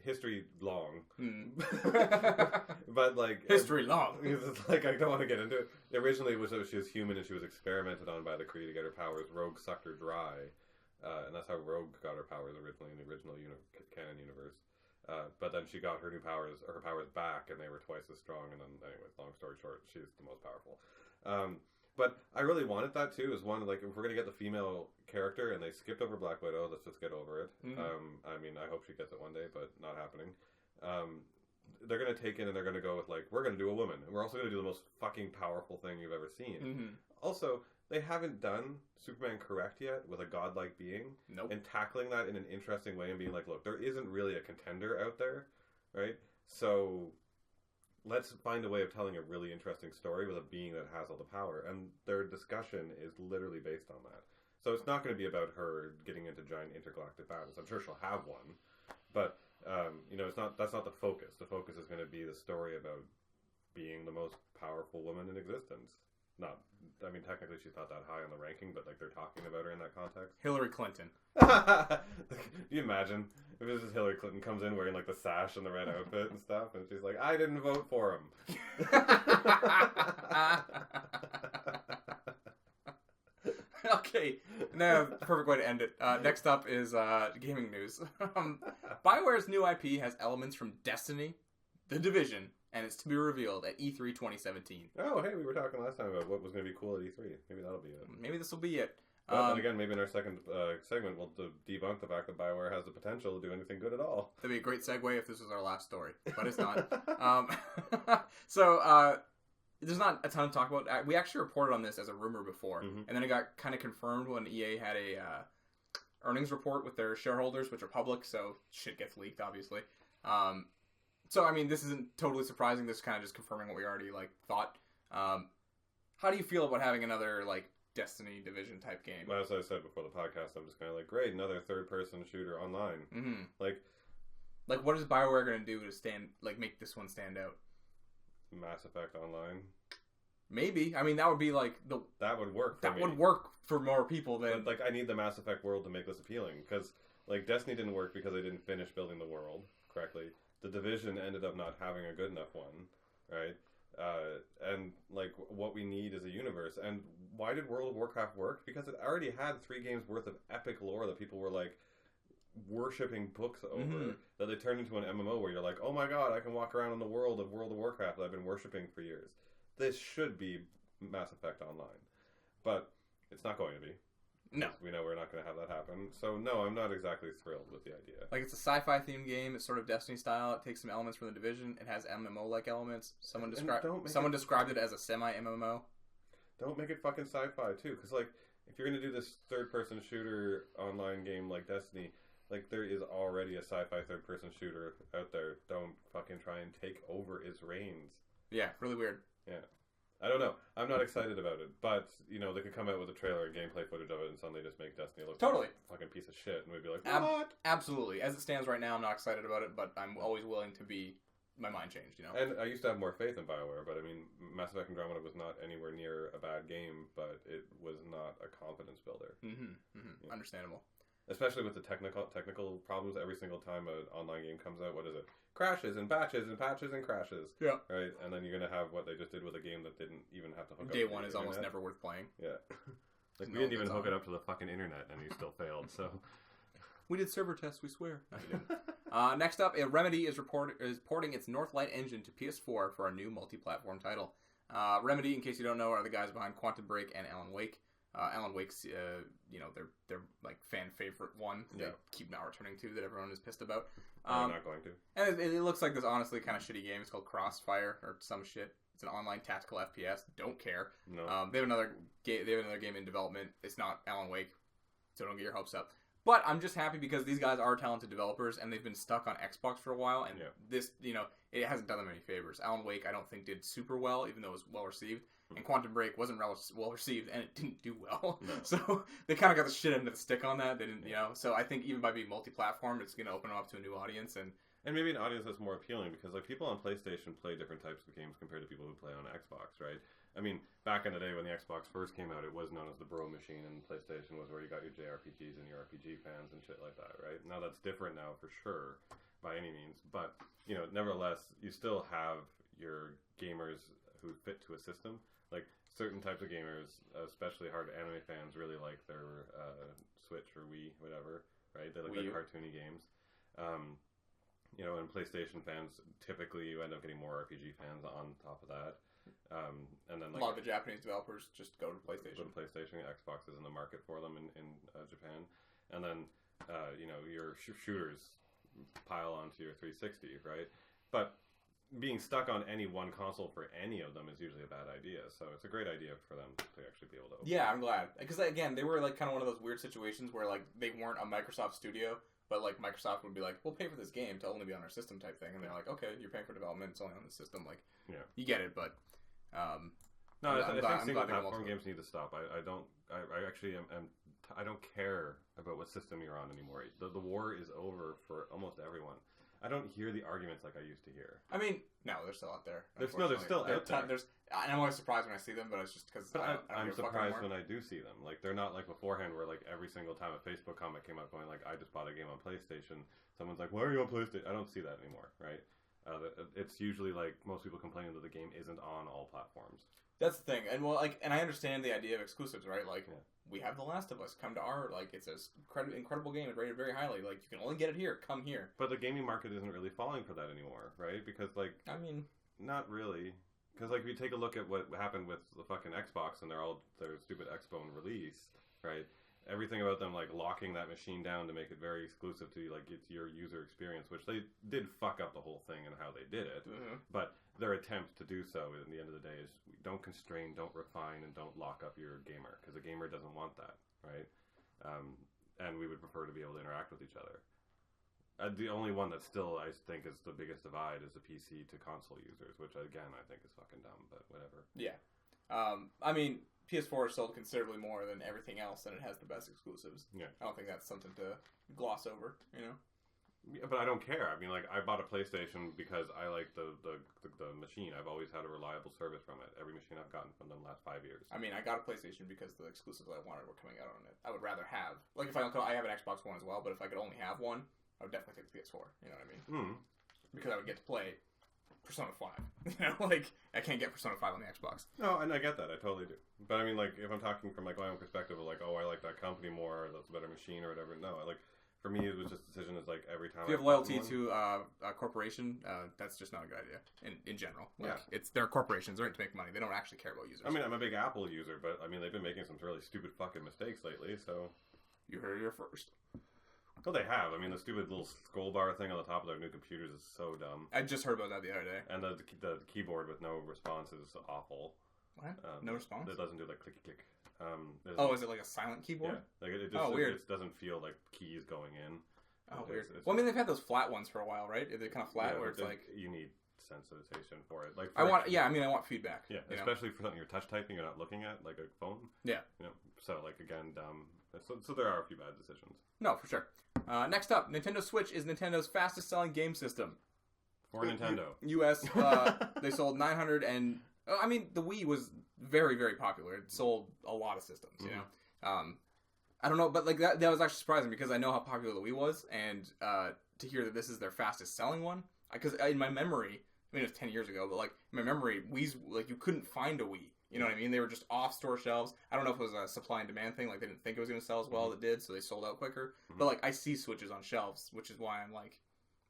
history long. Mm. But, like... History long. It's like, I don't want to get into it. Originally, it was that she was human and she was experimented on by the Kree to get her powers. Rogue sucked her dry. And that's how Rogue got her powers originally in the original canon universe. But then she got her powers back, and they were twice as strong. And then, anyways, long story short, she's the most powerful. But I really wanted that too. Is one, like, if we're gonna get the female character, and they skipped over Black Widow, let's just get over it. Mm-hmm. I mean, I hope she gets it one day, but not happening. They're gonna take in and they're gonna go with, like, we're gonna do a woman, and we're also gonna do the most fucking powerful thing you've ever seen. Mm-hmm. Also, they haven't done Superman correct yet with a godlike being. Nope. And tackling that in an interesting way and being like, look, there isn't really a contender out there, right? So let's find a way of telling a really interesting story with a being that has all the power. And their discussion is literally based on that. So it's not going to be about her getting into giant intergalactic battles. I'm sure she'll have one. But, that's not the focus. The focus is going to be the story about being the most powerful woman in existence. Technically she's not that high on the ranking, but, like, they're talking about her in that context. Hillary Clinton. Can you imagine if this is Hillary Clinton comes in wearing, like, the sash and the red outfit and stuff, and she's like, I didn't vote for him. Okay, now perfect way to end it. Next up is gaming news. Bioware's new IP has elements from Destiny, The Division, and it's to be revealed at E3 2017. Oh, hey, we were talking last time about what was going to be cool at E3. Maybe that'll be it. Maybe this will be it. But then again, maybe in our second segment, we'll debunk the fact that Bioware has the potential to do anything good at all. That'd be a great segue if this was our last story, but it's not. So, there's not a ton to talk about. We actually reported on this as a rumor before, and then it got kind of confirmed when EA had a earnings report with their shareholders, which are public, so shit gets leaked, obviously. So, I mean, this isn't totally surprising. This is kind of just confirming what we already, like, thought. How do you feel about having another, like, Destiny Division type game? Well, as I said before the podcast, I'm just kind of like, great, another third-person shooter online. Mm-hmm. Like, what is BioWare going to do to make this one stand out? Mass Effect Online? Maybe. I mean, that would be, like, that would work for me. That would work for more people than... But, like, I need the Mass Effect world to make this appealing, because, like, Destiny didn't work because they didn't finish building the world correctly. The Division ended up not having a good enough one, right? And, like, what we need is a universe. And why did World of Warcraft work? Because it already had 3 games worth of epic lore that people were, like, worshipping books over, that they turned into an MMO where you're like, oh my god, I can walk around in the world of World of Warcraft that I've been worshipping for years. This should be Mass Effect Online. But it's not going to be. No. We know we're not going to have that happen. So, no, I'm not exactly thrilled with the idea. Like, it's a sci-fi themed game. It's sort of Destiny style. It takes some elements from the Division. It has MMO-like elements. Someone described it as a semi-MMO. Don't make it fucking sci-fi, too. Because, like, if you're going to do this third-person shooter online game like Destiny, like, there is already a sci-fi third-person shooter out there. Don't fucking try and take over its reins. Yeah, really weird. Yeah. I don't know. I'm not excited about it, but, they could come out with a trailer and gameplay footage of it and suddenly just make Destiny look like a fucking piece of shit, and we'd be like, what? Absolutely. As it stands right now, I'm not excited about it, but I'm always willing to be my mind changed, And I used to have more faith in BioWare, but, I mean, Mass Effect Andromeda was not anywhere near a bad game, but it was not a confidence builder. Yeah. Understandable. Especially with the technical problems every single time an online game comes out. What is it? Crashes and patches and patches and crashes. Yeah. Right? And then you're going to have what they just did with a game that didn't even have to hook up. Day one is almost never worth playing. Yeah. Like, we didn't even hook it up to the fucking internet and you still failed, so... We did server tests, we swear. No, we didn't. Next up, Remedy is porting its Northlight engine to PS4 for a new multi-platform title. Remedy, in case you don't know, are the guys behind Quantum Break and Alan Wake. Alan Wake's, their like fan favorite one they keep not returning to that everyone is pissed about. I'm not going to. And it looks like this honestly kind of shitty game. It's called Crossfire or some shit. It's an online tactical FPS. Don't care. No. They have another game in development. It's not Alan Wake, so don't get your hopes up. But I'm just happy because these guys are talented developers and they've been stuck on Xbox for a while. And this, it hasn't done them any favors. Alan Wake, I don't think, did super well, even though it was well received. And Quantum Break wasn't well received, and it didn't do well. No. So they kind of got the shit end of the stick on that. They didn't, So I think even by being multi-platform, it's going to open them up to a new audience and maybe an audience that's more appealing because like people on PlayStation play different types of games compared to people who play on Xbox, right? I mean, back in the day when the Xbox first came out, it was known as the bro machine, and PlayStation was where you got your JRPGs and your RPG fans and shit like that, right? Now that's different now for sure, by any means. But nevertheless, you still have your gamers who fit to a system. Like certain types of gamers, especially hard anime fans, really like their Switch or Wii, whatever, right? They like their cartoony games. And PlayStation fans, typically you end up getting more RPG fans on top of that. And then a lot of the Japanese developers just go to PlayStation. Go to PlayStation. Xbox is in the market for them in Japan. And then, your shooters pile onto your 360, right? But being stuck on any one console for any of them is usually a bad idea. So it's a great idea for them to actually be able to open. Yeah, I'm glad. Because, again, they were like kind of one of those weird situations where like they weren't a Microsoft studio, but like Microsoft would be like, we'll pay for this game to only be on our system type thing. And they're like, okay, you're paying for development, it's only on the system. Like, you get it, but... No, I think single platform games need to stop. I don't care about what system you're on anymore. The war is over for almost everyone. I don't hear the arguments like I used to hear. I mean, no, they're still out there. They're still out there. I'm always surprised when I see them, but it's just because I'm surprised when I do see them. Like, they're not like beforehand where like every single time a Facebook comment came up going like, I just bought a game on PlayStation, someone's like, why are you on PlayStation? I don't see that anymore, right? It's usually like most people complaining that the game isn't on all platforms. That's the thing, and I understand the idea of exclusives, right? Like, we have The Last of Us. Come to our it's an incredible game. It's rated very highly. Like, you can only get it here. Come here. But the gaming market isn't really falling for that anymore, right? Because not really. Because like, if you take a look at what happened with the fucking Xbox and their stupid Xbone release, right? Everything about them like locking that machine down to make it very exclusive to like it's your user experience, which they did fuck up the whole thing and how they did it. Mm-hmm. But their attempt to do so at the end of the day is don't constrain, don't refine, and don't lock up your gamer because a gamer doesn't want that, right? And we would prefer to be able to interact with each other. The only one that still I think is the biggest divide is the PC to console users, which again I think is fucking dumb, but whatever. Yeah, I mean. PS4 is sold considerably more than everything else, and it has the best exclusives. Yeah, I don't think that's something to gloss over, Yeah, but I don't care. I mean, like, I bought a PlayStation because I like the machine. I've always had a reliable service from it. Every machine I've gotten from them the last 5 years. I mean, I got a PlayStation because the exclusives I wanted were coming out on it. I would rather have, like, if I have an Xbox One as well, but if I could only have one, I would definitely take the PS4. You know what I mean? Mm. Because I would get to play Persona 5. I can't get Persona 5 on the Xbox. No, and I get that. I totally do. But I mean, like, if I'm talking from like my own perspective of like, oh, I like that company more, or that's a better machine, or whatever. No, for me, it was just a decision. Is like every time. If you have loyalty to a corporation, that's just not a good idea in general. They're corporations. They're in to make money. They don't actually care about users. I mean, I'm a big Apple user, but I mean, they've been making some really stupid fucking mistakes lately. So you heard it here first. Well, they have. I mean, the stupid little scroll bar thing on the top of their new computers is so dumb. I just heard about that the other day. And the keyboard with no response is awful. What? No response? It doesn't do like clicky click. Is it like a silent keyboard? Yeah. Like it just, weird. It doesn't feel like keys going in. Oh, weird. Well, I mean, they've had those flat ones for a while, right? They're kind of flat where it's like you need sensitization for it. Like I want feedback. Yeah, especially for something you're touch typing, you're not looking at like a phone. Yeah. So like again, dumb. So there are a few bad decisions. No, for sure. Next up, Nintendo Switch is Nintendo's fastest selling game system. For Nintendo. U.S. They sold 900 and I mean the Wii was very, very popular. It sold a lot of systems. Mm-hmm. I don't know, but like that was actually surprising because I know how popular the Wii was, and to hear that this is their fastest selling one, because in my memory, I mean it was 10 years ago, but like in my memory, Wii's like you couldn't find a Wii You know what I mean? They were just off store shelves. I don't know if it was a supply and demand thing. Like, they didn't think it was going to sell as well as it did, so they sold out quicker. But, like, I see Switches on shelves, which is why I'm like,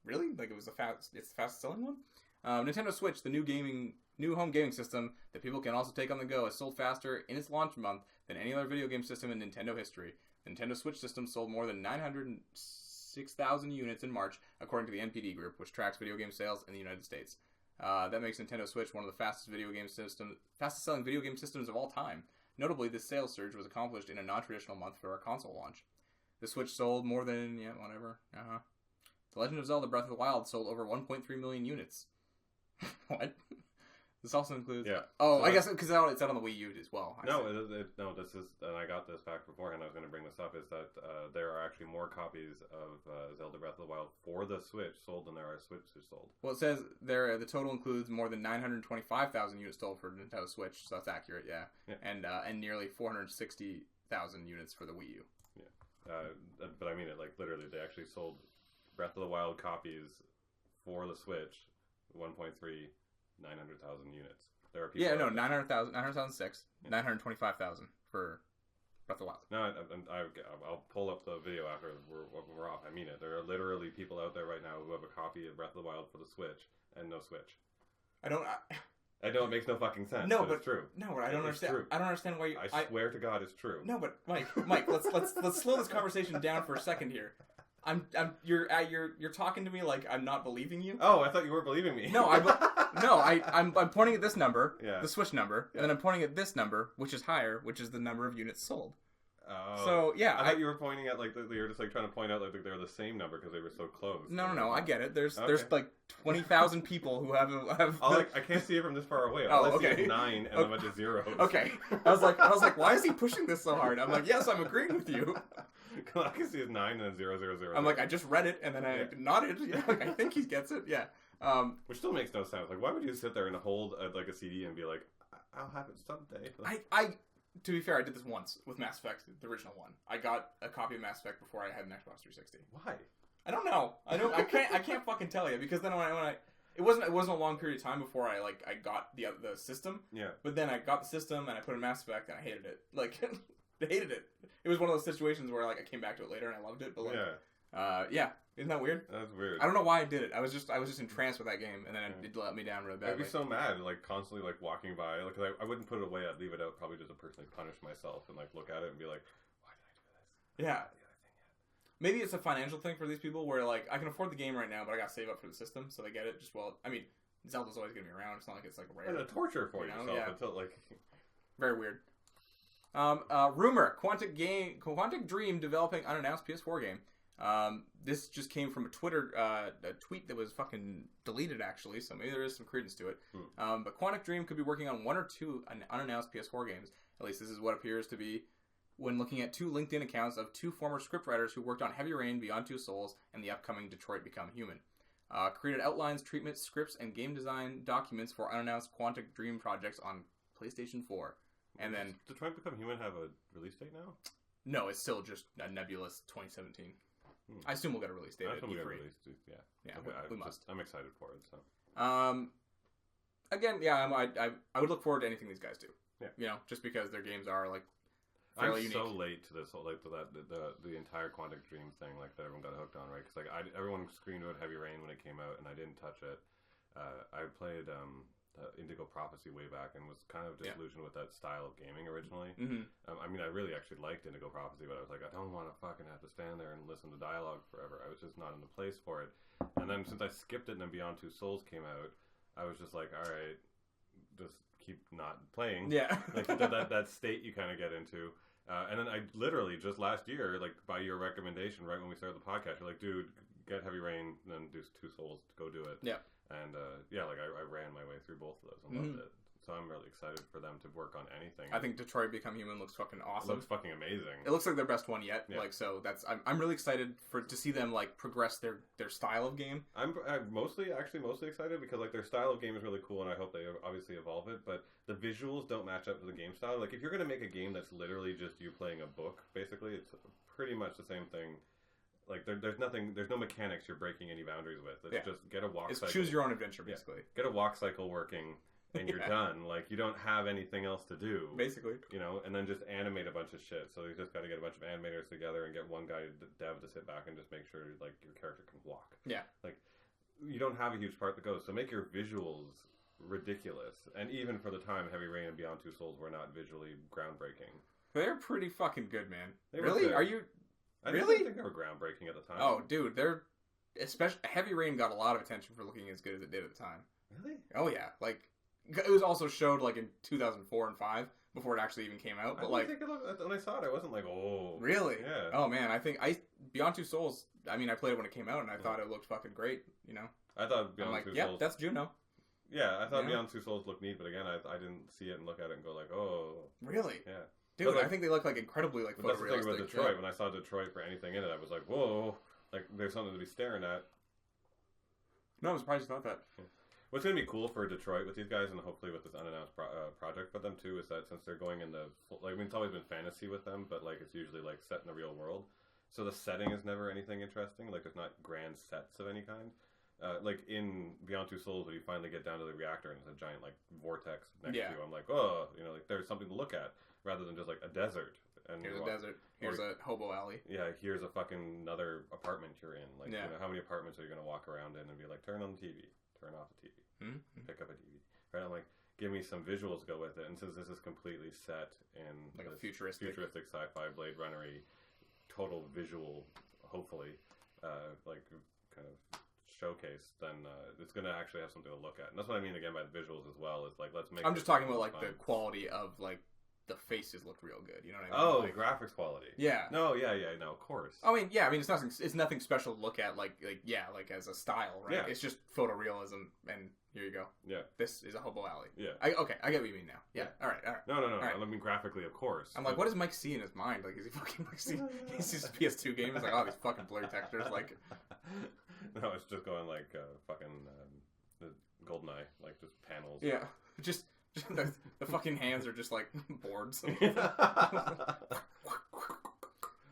really? Like, it's the fastest selling one? Nintendo Switch, the new home gaming system that people can also take on the go, has sold faster in its launch month than any other video game system in Nintendo history. The Nintendo Switch system sold more than 906,000 units in March, according to the NPD Group, which tracks video game sales in the United States. That makes Nintendo Switch one of the fastest selling video game systems of all time. Notably, this sales surge was accomplished in a non-traditional month for our console launch. The Switch sold more than, The Legend of Zelda Breath of the Wild sold over 1.3 million units. What? This also includes... Yeah. Oh, so I guess because it's out on the Wii U as well. No, this is... And I got this back beforehand. I was going to bring this up, is that there are actually more copies of Zelda Breath of the Wild for the Switch sold than there are Switches sold. Well, it says there the total includes more than 925,000 units sold for Nintendo Switch, so that's accurate, yeah. And nearly 460,000 units for the Wii U. Yeah. But I mean it, like, literally, they actually sold Breath of the Wild copies for the Switch, 900,000 units. There are people. Yeah, no, 900,006, 925,000 for Breath of the Wild. No, I'll pull up the video after we're off. I mean it. There are literally people out there right now who have a copy of Breath of the Wild for the Switch and no Switch. I know it makes no fucking sense. No, but it's true. No, but I don't understand. True. I don't understand why you. I swear to God, it's true. No, but Mike, let's slow this conversation down for a second here. You're talking to me like I'm not believing you. Oh, I thought you weren't believing me. No, I'm pointing at this number, the Switch number, and then I'm pointing at this number, which is higher, which is the number of units sold. Oh. So yeah, I thought you were pointing at like you were just like trying to point out like they're the same number because they were so close. No, I get it. There's like 20,000 people who have. I can't see it from this far away. All I see is 9 and a bunch of zeros. Okay, I was like, why is he pushing this so hard? I'm like, yes, I'm agreeing with you. All I can see is 9 and then 0, 0, 0. I'm like, I just read it and then I nodded. Yeah, like, I think he gets it. Yeah. Which still makes no sense. Like, why would you sit there and hold like a CD and be like, I'll have it someday? Like, to be fair, I did this once with Mass Effect, the original one. I got a copy of Mass Effect before I had an Xbox 360. Why? I don't know. I can't fucking tell you because then when I it wasn't a long period of time before I got the system. Yeah. But then I got the system and I put in Mass Effect and I hated it. Like, I hated it. It was one of those situations where like I came back to it later and I loved it. But like, isn't that weird? That's weird. I don't know why I did it. I was just entranced with that game, and then it let me down really badly. I'd be so mad, like constantly like walking by. Like I wouldn't put it away. I'd leave it out, probably just to personally punish myself and like look at it and be like, why did I do this? Yeah. Maybe it's a financial thing for these people where like I can afford the game right now, but I gotta save up for the system, so they get it. I mean, Zelda's always gonna be around. It's not like it's like rare. And a torture for yourself until like. Very weird. Rumor: Quantic Dream developing unannounced PS4 game. This just came from a Twitter a tweet that was fucking deleted actually, so maybe there is some credence to it. But Quantic Dream could be working on one or two unannounced PS4 games. At least this is what appears to be when looking at two LinkedIn accounts of two former scriptwriters who worked on Heavy Rain, Beyond Two Souls, and the upcoming Detroit Become Human. Created outlines, treatments, scripts, and game design documents for unannounced Quantic Dream projects on PlayStation 4. And then does Detroit Become Human have a release date now? No, it's still just a nebulous 2017. I assume we'll get a release date. I assume we'll get a release date. Yeah. Okay, we must. I'm excited for it. So. Again, I would look forward to anything these guys do. Yeah. You know, just because their games are like fairly unique. I'm so late to this whole to the entire Quantic Dream thing like that everyone got hooked on, right? Because like everyone screamed about Heavy Rain when it came out, and I didn't touch it. I played Indigo Prophecy way back and was kind of disillusioned with that style of gaming originally. I mean, I really actually liked Indigo Prophecy, but I was like, I don't want to fucking have to stand there and listen to dialogue forever. I was just not in the place for it. And then since I skipped it and then Beyond Two Souls came out, I was just like, all right, just keep not playing. Yeah. Like that state you kind of get into. And then I literally just last year, like by your recommendation, right when we started the podcast, you're like, dude, get Heavy Rain, then do Two Souls, go do it. Yeah. And like I ran my way through both of those and loved it. So I'm really excited for them to work on anything. I think Detroit Become Human looks fucking awesome. It looks fucking amazing. It looks like their best one yet. Yeah. Like so, I'm really excited to see them like progress their style of game. I'm mostly excited because like their style of game is really cool, and I hope they obviously evolve it. But the visuals don't match up to the game style. Like if you're gonna make a game that's literally just you playing a book, basically, it's pretty much the same thing. Like there's no mechanics you're breaking any boundaries with. It's just get a walk cycle. Choose your own adventure, basically. Get a walk cycle working and you're done. Like, you don't have anything else to do. Basically. You know, and then just animate a bunch of shit. So you just got to get a bunch of animators together and get one guy, dev, to sit back and just make sure, like, your character can walk. Yeah. Like, you don't have a huge part to go, so make your visuals ridiculous. And even for the time, Heavy Rain and Beyond Two Souls were not visually groundbreaking. They're pretty fucking good, man. Really? Are you... I really? didn't think they were groundbreaking at the time. Oh, dude, they're... Especially Heavy Rain got a lot of attention for looking as good as it did at the time. Really? Oh, yeah. Like, it was also showed, like, in 2004 and 5, before it actually even came out. But, like... When I saw it, I wasn't like, oh... Really? Yeah. Oh, man, I think... Beyond Two Souls, I mean, I played it when it came out, and I thought it looked fucking great, you know? I thought Beyond Two Souls... that's Juno. Yeah, I thought Beyond Two Souls looked neat, but again, I didn't see it and look at it and go like, oh... Really? Yeah. Dude, like, I think they look like incredibly, like, photorealistic. That's the thing about Detroit. When I saw Detroit for anything in it, I was like, whoa, like, there's something to be staring at. No, I'm surprised you thought that. Yeah. What's going to be cool for Detroit with these guys, and hopefully with this unannounced project for them too, is that since they're going in the... Like, I mean, it's always been fantasy with them, but, like, it's usually, like, set in the real world. So the setting is never anything interesting. Like, there's not grand sets of any kind. Like, in Beyond Two Souls, when you finally get down to the reactor and it's a giant, like, vortex next to you, I'm like, oh, you know, like, there's something to look at, rather than just, like, a desert. And here's a desert. Here's a hobo alley. Yeah, here's a fucking another apartment you're in. Like, yeah. You know, how many apartments are you going to walk around in and be like, turn on the TV, turn off the TV, pick up a TV. Right? I'm like, give me some visuals to go with it. And since this is completely set in like a futuristic sci-fi Blade Runner-y, total visual, hopefully, like, kind of showcase, then it's going to actually have something to look at. And that's what I mean, again, by the visuals as well. Is like, let's make... I'm just talking about, like, the quality of, like, the faces looked real good. You know what I Oh, mean? Like, the graphics quality. Yeah. No, yeah, no, of course. I mean, yeah, I mean, it's nothing special to look at, like as a style, right? Yeah. It's just photorealism, and here you go. Yeah. This is a hobo alley. Yeah. I get what you mean now. Yeah. All right. No. Right. I mean, graphically, of course. I'm like, what does Mike see in his mind? Like, is he fucking like he sees a PS2 game? He's like, oh, these fucking blurry textures, like. No, it's just going like fucking the GoldenEye, like just panels. Yeah, just the fucking hands are just like boards.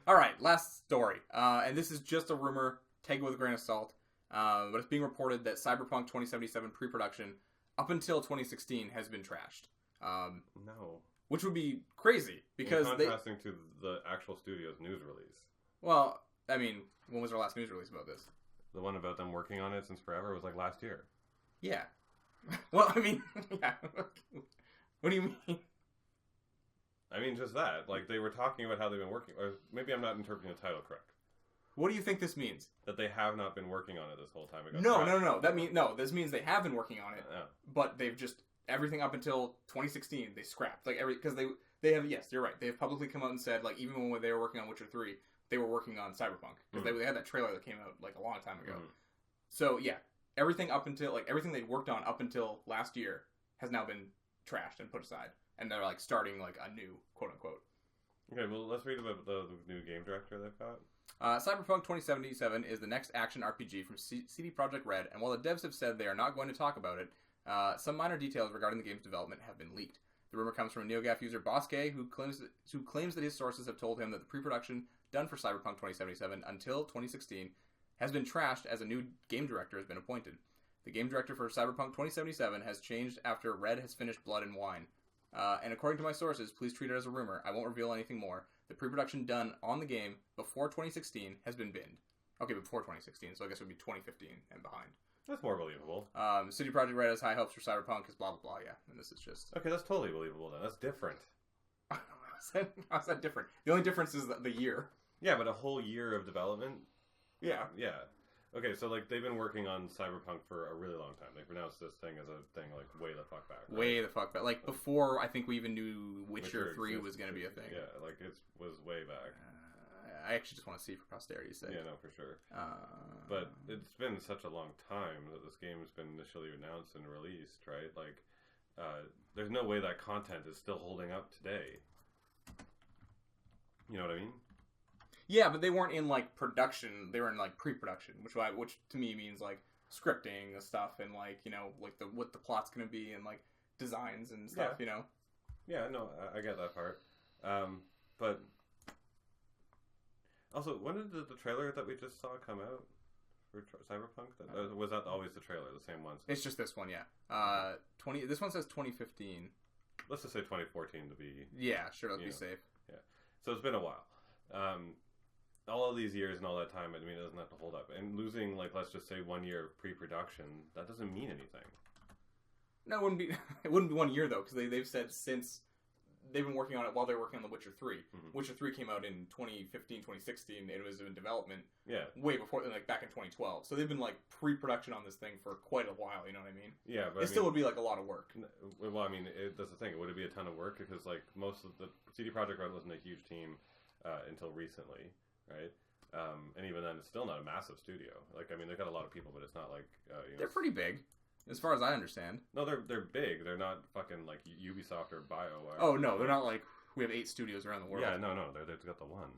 All right, last story, and this is just a rumor. Take it with a grain of salt, but it's being reported that CyberPunk 2077 pre-production up until 2016 has been trashed. No, which would be crazy because contrasting to the actual studio's news release. Well, I mean, when was our last news release about this? The one about them working on it since forever was like last year. Yeah. Well, I mean, yeah. What do you mean? I mean, just that. Like, they were talking about how they've been working. Or maybe I'm not interpreting the title correct. What do you think this means? That they have not been working on it this whole time. No. This means they have been working on it, but they've just everything up until 2016 they scrapped. Like because they have. Yes, you're right. They have publicly come out and said, like, even when they were working on Witcher 3, they were working on CyberPunk because they had that trailer that came out like a long time ago. So yeah, everything up until everything they worked on up until last year has now been trashed and put aside, and they're like starting like a new quote unquote. Okay, well, let's read about the new game director they've got. CyberPunk 2077 is the next action RPG from CD Projekt Red, and while the devs have said they are not going to talk about it, some minor details regarding the game's development have been leaked. The rumor comes from NeoGAF user Bosque, who claims that his sources have told him that the pre-production done for Cyberpunk 2077 until 2016 has been trashed as a new game director has been appointed. The game director for Cyberpunk 2077 has changed after Red has finished Blood and Wine. And according to my sources, please treat it as a rumor. I won't reveal anything more. The pre-production done on the game before 2016 has been binned. Okay, before 2016, so I guess it would be 2015 and behind. That's more believable. CD Projekt Red has high hopes for Cyberpunk, is blah, blah, blah, yeah. And this is just... Okay, that's totally believable then. That's different. How's that different? The only difference is the year. Yeah, but a whole year of development? Yeah. Yeah. Okay, so, like, they've been working on Cyberpunk for a really long time. They've announced this thing as a thing, like, way the fuck back. Right? Way the fuck back. Like, before I think we even knew Witcher 3 was going to be a thing. Yeah, like, it was way back. I actually just want to see for posterity's sake. Yeah, no, for sure. But it's been such a long time that this game has been initially announced and released, right? Like, there's no way that content is still holding up today. You know what I mean? Yeah, but they weren't in, like, production. They were in, like, pre-production, which to me means, like, scripting the stuff and, like, you know, like, what the plot's going to be and, like, designs and stuff, you know? Yeah, no, I get that part. But... Also, when did the trailer that we just saw come out? for Cyberpunk? Was that always the trailer, the same one? It's just this one, yeah. 20. This one says 2015. Let's just say 2014 to be... Yeah, sure, let's be safe. Yeah. So it's been a while. All of these years and all that time, I mean, it doesn't have to hold up. And losing, like, let's just say 1 year of pre-production, that doesn't mean anything. No, it wouldn't be. It wouldn't be 1 year though, because they've said since they've been working on it while they were working on The Witcher 3. Mm-hmm. Witcher 3 came out in 2015, 2016. It was in development. Yeah. Way before, like back in 2012. So they've been like pre-production on this thing for quite a while. You know what I mean? Yeah, but it still would be like a lot of work. Well, I mean, that's the thing. Would it be a ton of work? Because like most of the CD Projekt Red wasn't a huge team until recently, right? And even then, it's still not a massive studio. Like, I mean, they've got a lot of people, but it's not like they're pretty big. As far as I understand. No, they're big. They're not fucking like Ubisoft or Bioware. Oh, no. They're not like, we have 8 studios around the world. Yeah, no. They've got the one.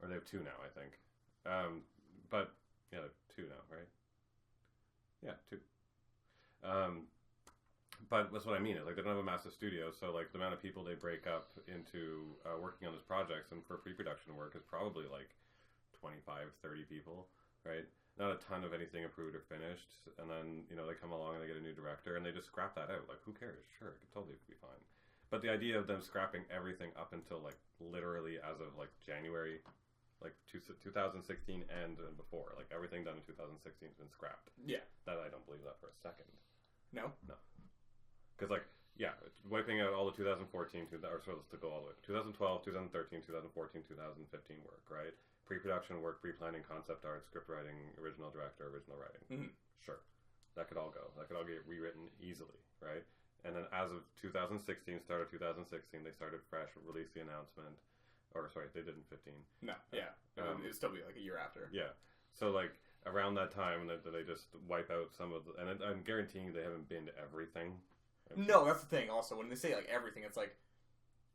Or they have 2 now, I think. But, yeah, 2 now, right? Yeah, 2. But that's what I mean. Like, they don't have a massive studio, so, like, the amount of people they break up into working on this projects and for pre-production work is probably, like, 25, 30 people, right? Not a ton of anything approved or finished, and then, they come along and they get a new director, and they just scrap that out. Like, who cares? Sure, it could totally be fine. But the idea of them scrapping everything up until, like, literally as of, like, January, like, 2016 and before, like, everything done in 2016 has been scrapped. Yeah. That I don't believe that for a second. No? No. Because, like, yeah, wiping out all the 2014, or so let's go all the way. 2012, 2013, 2014, 2015 work, right? Pre-production work, pre-planning, concept art, script writing, original director, original writing. Mm-hmm. Sure. That could all go. That could all get rewritten easily, right? And then as of 2016, start of 2016, they started fresh, released the announcement. Or, sorry, they did in 15. No, yeah. It'd still be like a year after. Yeah. So, like, around that time, they just wipe out some of the... And I'm guaranteeing they haven't been to everything. No, that's the thing also. When they say, like, everything, it's like...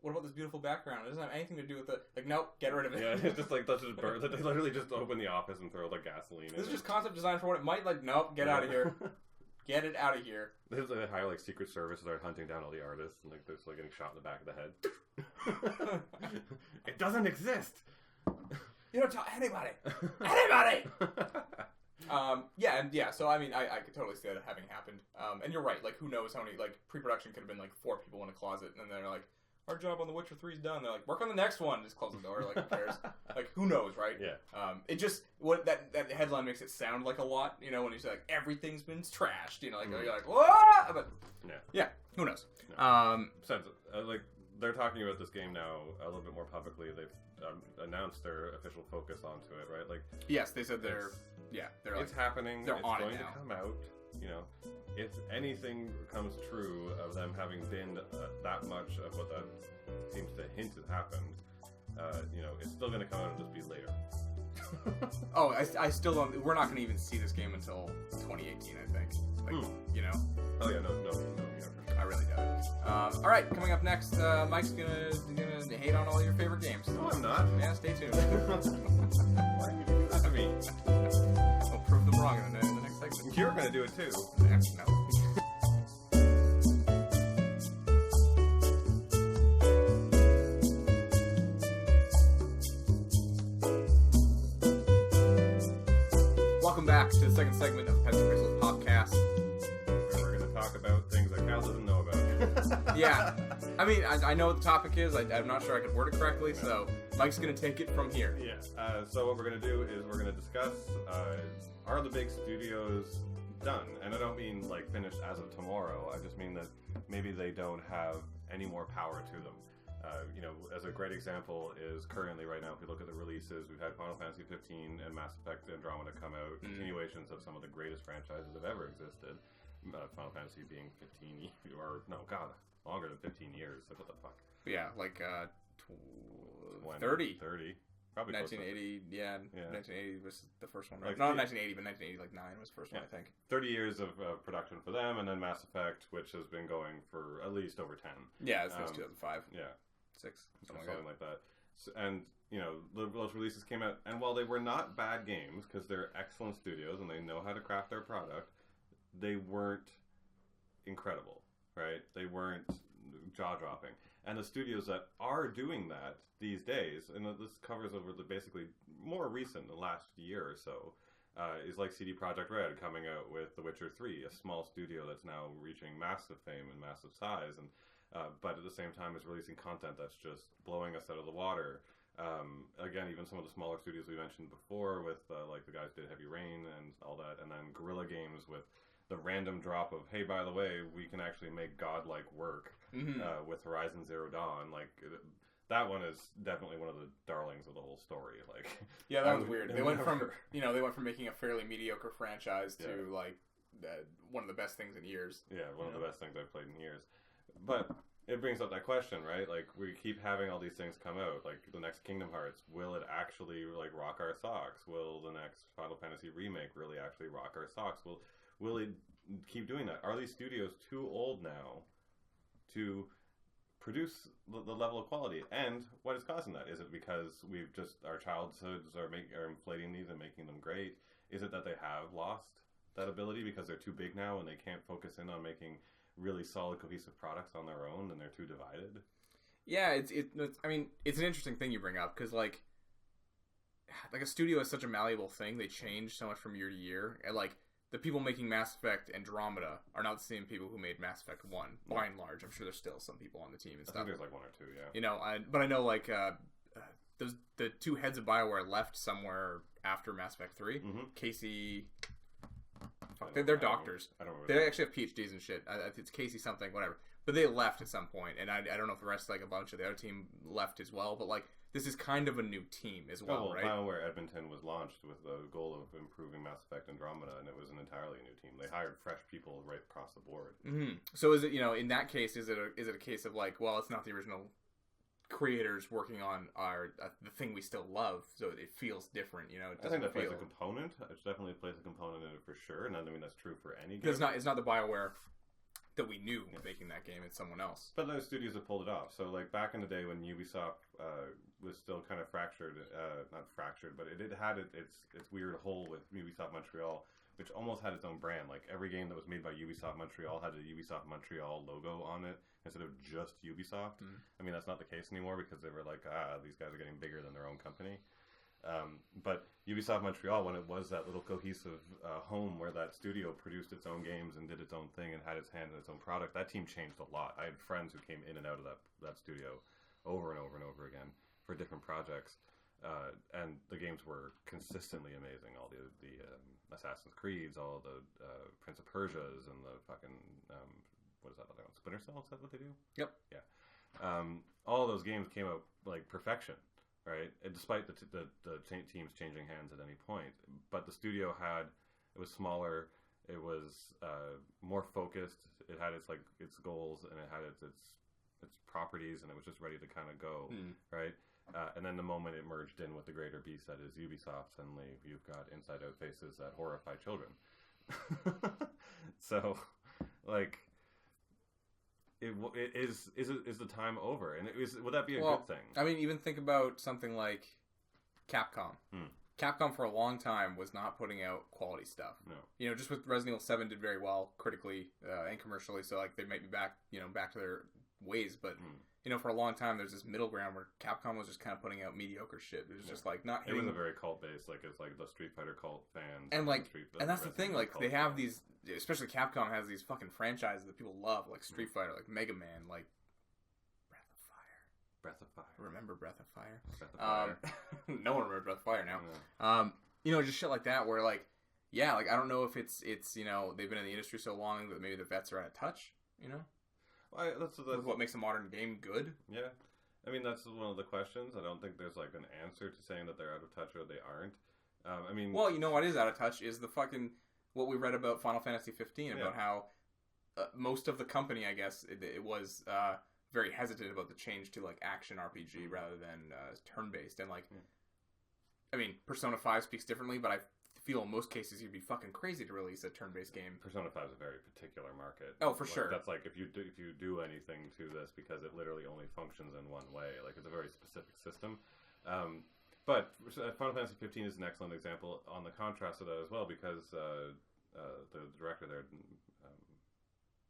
What about this beautiful background? It doesn't have anything to do with the... Like, nope, get rid of it. Yeah, it's just like, let's just burn. They literally just open the office and throw, like, gasoline in. This is just concept design for what it might, like, nope, get out of here. Get it out of here. There's like, hire, like, Secret Service and start hunting down all the artists, and, like, they're just, like, getting shot in the back of the head. It doesn't exist! You don't tell anybody! Anybody! So, I mean, I could totally see that having happened. And you're right, like, who knows how many, like, pre-production could have been, like, 4 people in a closet, and then they're like, our job on The Witcher 3 is done. They're like, work on the next one. Just close the door. Like, who cares? Like, who knows, right? Yeah. It just that headline makes it sound like a lot. When you say like everything's been trashed. You're like, what? But yeah. Who knows? No. Like they're talking about this game now a little bit more publicly. They've announced their official focus onto it, right? Like, yes, they said they're it's happening. They're it's on going it now. to come out. If anything comes true of them having been that much of what that seems to hint has happened, it's still going to come out and just be later. I still don't. We're not going to even see this game until 2018, I think. Like, Oh yeah, no. I really doubt it. All right, coming up next, Mike's gonna hate on all your favorite games. No, I'm not. Yeah, stay tuned. Why are you doing that to me? I'll prove them wrong in the next segment. You're gonna do it too. No. Welcome back to the second segment of Pets and Crystals Popcast, where we're going to talk about things that Cal doesn't know about. Yeah. I mean, I know what the topic is. I'm not sure I could word it correctly, so Mike's going to take it from here. Yeah. So what we're going to do is we're going to discuss, are the big studios done? And I don't mean, like, finished as of tomorrow. I just mean that maybe they don't have any more power to them. As a great example is currently right now, if you look at the releases, we've had Final Fantasy 15 and Mass Effect Andromeda come out, continuations of some of the greatest franchises that have ever existed. Final Fantasy being 15 longer than 15 years. Like, what the fuck? Yeah, like 30. 30. Probably 1980, yeah. 1980 was the first one, right? Like, Not 1980, but 1989 was the first one, I think. 30 years of production for them, and then Mass Effect, which has been going for at least over 10. Yeah, it's since 2005. Yeah. 6, something like that. So, and, those releases came out, and while they were not bad games, because they're excellent studios and they know how to craft their product, they weren't incredible, right? They weren't jaw-dropping. And the studios that are doing that these days, and this covers over the basically more recent, the last year or so, is like CD Projekt Red coming out with The Witcher 3, a small studio that's now reaching massive fame and massive size, and but at the same time is releasing content that's just blowing us out of the water. Again, even some of the smaller studios we mentioned before with like the guys did Heavy Rain and all that, and then Guerrilla Games with the random drop of, hey, by the way, we can actually make godlike work with Horizon Zero Dawn. Like, that one is definitely one of the darlings of the whole story. Like, yeah, that was weird. They went from making a fairly mediocre franchise to like one of the best things in years. Yeah, one of the best things I've played in years. But it brings up that question, right? Like, we keep having all these things come out. Like, the next Kingdom Hearts, will it actually like rock our socks? Will the next Final Fantasy remake really actually rock our socks? Will it keep doing that? Are these studios too old now to produce the level of quality? And what is causing that? Is it because we've just, our childhoods are inflating these and making them great? Is it that they have lost that ability because they're too big now and they can't focus in on making really solid, cohesive products on their own, and they're too divided? Yeah, it's I mean, it's an interesting thing you bring up, because like a studio is such a malleable thing. They change so much from year to year, and like the people making Mass Effect Andromeda are not the same people who made Mass Effect 1, by and large. I'm sure there's still some people on the team and stuff. I think there's like one or two, yeah. You know, but I know like the two heads of Bioware left somewhere after Mass Effect 3. Mm-hmm. Casey. They're doctors. I don't remember. They actually have PhDs and shit. It's Casey something, whatever. But they left at some point, and I don't know if the rest, like a bunch of the other team, left as well. But like, this is kind of a new team as well, right? Bioware Edmonton was launched with the goal of improving Mass Effect Andromeda, and it was an entirely new team. They hired fresh people right across the board. Mm-hmm. So is it, in that case, is it a case of like, well, it's not the original creators working on the thing we still love, so it feels different, I think that plays a component. It definitely plays a component in it for sure, and I mean that's true for any game. It's not the Bioware that we knew making that game. It's someone else. But those studios have pulled it off. So like back in the day when Ubisoft was still kind of fractured, not fractured, but it had its weird hole with Ubisoft Montreal, which almost had its own brand. Like every game that was made by Ubisoft Montreal had a Ubisoft Montreal logo on it instead of just Ubisoft. I mean, that's not the case anymore because they were like, these guys are getting bigger than their own company. But Ubisoft Montreal, when it was that little cohesive home where that studio produced its own games and did its own thing and had its hand in its own product, that team changed a lot. I had friends who came in and out of that studio over and over and over again for different projects. And the games were consistently amazing. All the Assassin's Creeds, all the Prince of Persias, and the fucking what is that other one? Splinter Cell? Is that what they do? Yep. Yeah. All of those games came out like perfection, right? And despite the teams changing hands at any point, but the studio it was smaller. It was more focused. It had its goals, and it had its properties, and it was just ready to kind of go, right? And then the moment it merged in with the greater beast that is Ubisoft, suddenly you've got inside-out faces that horrify children. So, like, is the time over? And would that be a good thing? I mean, even think about something like Capcom. Capcom for a long time was not putting out quality stuff. No. Just with Resident Evil 7 did very well critically and commercially, so like they might be back to their ways, but for a long time there's this middle ground where Capcom was just kind of putting out mediocre shit. It was just like not hitting. It was a very cult based, like it's like the Street Fighter cult fans, and that's the thing. Like they have these, especially Capcom has these fucking franchises that people love, like Street Fighter, like Mega Man, like Breath of Fire. Remember Breath of Fire? Breath of Fire. No one remembers Breath of Fire now. Yeah. Just shit like that where like, yeah, like I don't know if it's they've been in the industry so long that maybe the vets are out of touch. Well, that's what makes a modern game good. Yeah, I mean that's one of the questions. I don't think there's like an answer to saying that they're out of touch or they aren't. I mean, well, what is out of touch is the fucking what we read about Final Fantasy 15 about how most of the company, I guess, it was very hesitant about the change to like action RPG rather than turn based, and like, I mean, Persona 5 speaks differently, but I feel in most cases you'd be fucking crazy to release a turn-based game. Persona 5 is a very particular market. Oh, for sure. That's like if you do anything to this because it literally only functions in one way. Like it's a very specific system. But Final Fantasy 15 is an excellent example on the contrast of that as well because the director there,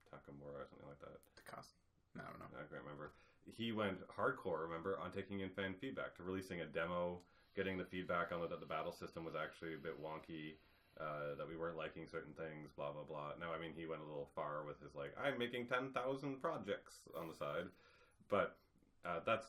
Takamura or something like that. Takase? No, I don't know. I can't remember. He went hardcore, remember, on taking in fan feedback to releasing a demo getting the feedback on that the battle system was actually a bit wonky, that we weren't liking certain things, blah blah blah. Now, I mean, he went a little far with his like, I'm making 10,000 projects on the side, but that's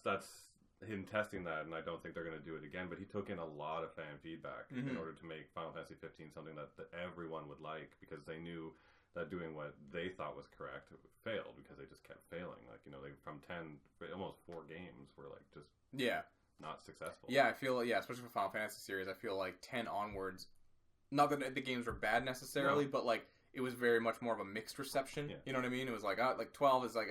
him testing that, and I don't think they're going to do it again. But he took in a lot of fan feedback in order to make Final Fantasy 15 something that everyone would like, because they knew that doing what they thought was correct failed, because they just kept failing. Like, they from 10, almost 4 games were like just not successful. Yeah, I feel especially for Final Fantasy series, I feel like 10 onwards. Not that the games were bad necessarily, but like it was very much more of a mixed reception. Yeah. You know what I mean? It was like 12 is like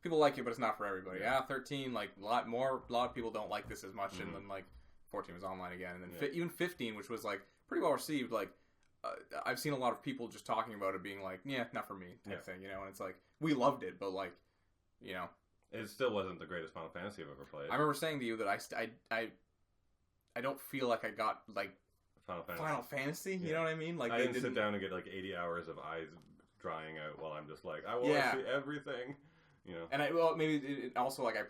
people like it, but it's not for everybody. 13, like a lot of people don't like this as much, and then like 14 was online again, and then even 15, which was like pretty well received. Like I've seen a lot of people just talking about it, being like, not for me type thing, and it's like we loved it, but like, it still wasn't the greatest Final Fantasy I've ever played. I remember saying to you that I don't feel like I got like Final Fantasy. You know what I mean? Like I didn't sit down and get like 80 hours of eyes drying out while I'm just like, I want to see everything. And maybe it also, like, I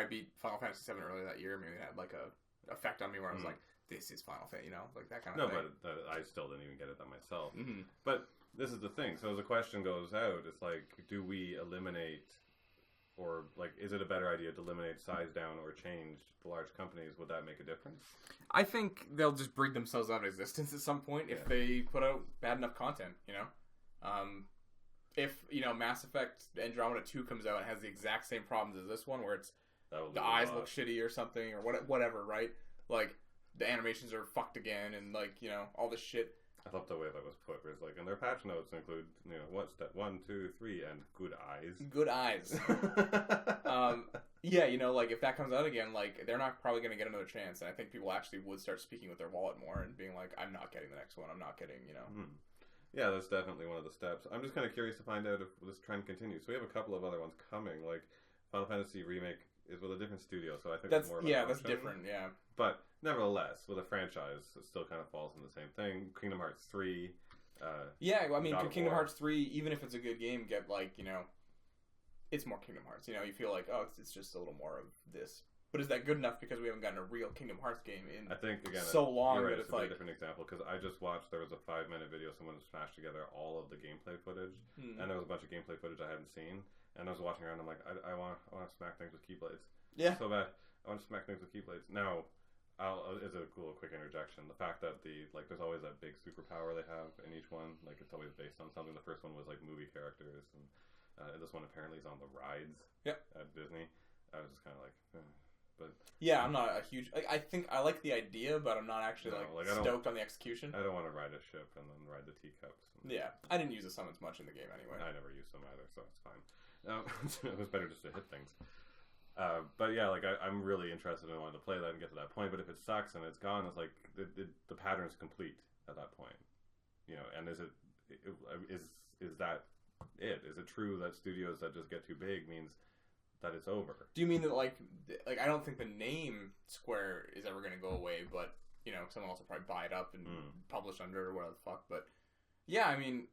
beat Final Fantasy 7 earlier that year. Maybe it had like a effect on me where I was like, this is Final Fantasy, like that kind of thing. No, but I still didn't even get it that myself. But this is the thing. So as the question goes out, it's like, do we eliminate, or like, is it a better idea to eliminate, size down, or change the large companies? Would that make a difference? I think they'll just breed themselves out of existence at some point if they put out bad enough content. If Mass Effect Andromeda 2 comes out and has the exact same problems as this one, where it's the eyes look shitty or something, or whatever, right? Like the animations are fucked again, and like all this shit. I thought the way that was put was like, and their patch notes include what's that 1, 2, 3 and good eyes. Good eyes. Like if that comes out again, like they're not probably going to get another chance, and I think people actually would start speaking with their wallet more and being like, I'm not getting the next one. I'm not getting Yeah, that's definitely one of the steps. I'm just kind of curious to find out if this trend continues. So we have a couple of other ones coming, like Final Fantasy Remake is with a different studio, so I think that's more of an that's different, But nevertheless, with a franchise, it still kind of falls in the same thing. Kingdom Hearts 3. Kingdom Hearts 3, even if it's a good game, get like it's more Kingdom Hearts. You feel like it's just a little more of this. But is that good enough, because we haven't gotten a real Kingdom Hearts game in so long right, that it's like... a different example, because I just watched, there was a 5-minute video, someone smashed together all of the gameplay footage, and there was a bunch of gameplay footage I hadn't seen, and I was watching around, I'm like, I want to smack things with keyblades. Yeah. So bad. I want to smack things with keyblades. Now, is a cool quick interjection. The fact that there's always that big superpower they have in each one, like it's always based on something. The first one was like movie characters, and this one apparently is on the rides at Disney. I was just kind of like... But I'm not a huge... I think I like the idea, but I'm not actually stoked on the execution. I don't want to ride a ship and then ride the teacups. I didn't use the summons much in the game anyway. I never used them either, so it's fine. It was better just to hit things. But yeah, I'm really interested in wanting to play that and get to that point. But if it sucks and it's gone, it's like the pattern's complete at that point. And is that it? Is it true that studios that just get too big means that it's over? Do you mean that like I don't think the name Square is ever going to go away, but someone else will probably buy it up and publish under it or whatever the fuck. But I mean,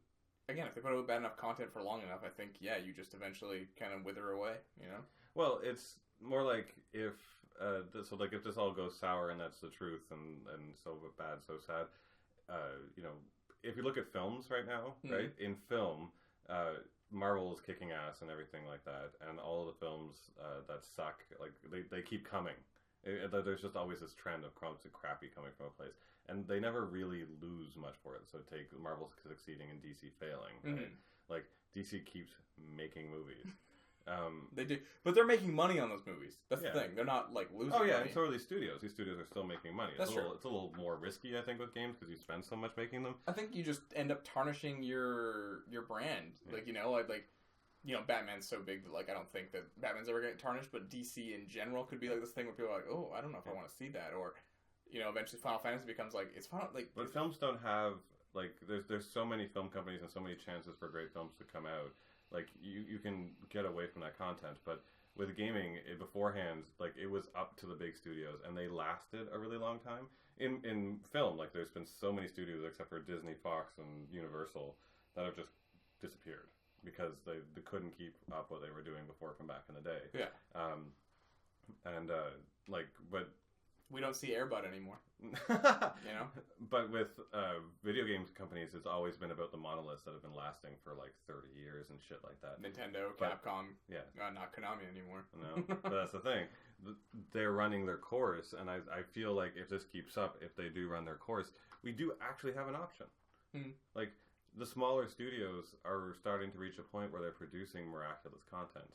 again, if they put out bad enough content for long enough, I think you just eventually kind of wither away. Well, it's more like if if this all goes sour and that's the truth, and so bad, so sad. If you look at films right now, right, in film, Marvel is kicking ass and everything like that, and all of the films that suck, like they keep coming. There's just always this trend of crappy coming from a place, and they never really lose much for it. So take Marvel succeeding and DC failing. Right? Like DC keeps making movies. They do, but they're making money on those movies. That's the thing; they're not like losing. Oh yeah, money. and so are these studios. These studios are still making money. That's true. It's a little more risky, I think, with games because you spend so much making them. I think you just end up tarnishing your brand. Batman's so big that I don't think that Batman's ever going to get tarnished. But DC in general could be like this thing where people are like, oh, I don't know if I want to see that, or eventually Final Fantasy becomes like it's fun. But films don't have there's so many film companies and so many chances for great films to come out. You can get away from that content, but with gaming, beforehand, it was up to the big studios, and they lasted a really long time. In film, there's been so many studios, except for Disney, Fox, and Universal, that have just disappeared because they couldn't keep up what they were doing before from back in the day. Yeah. But We don't see Airbud anymore. You know? But with video game companies, it's always been about the monoliths that have been lasting for like 30 years and shit like that. Nintendo, Capcom. Yeah. Not Konami anymore. No, but that's the thing. They're running their course, and I feel like if this keeps up, if they do run their course, we do actually have an option. Mm-hmm. Like, the smaller studios are starting to reach a point where they're producing miraculous content.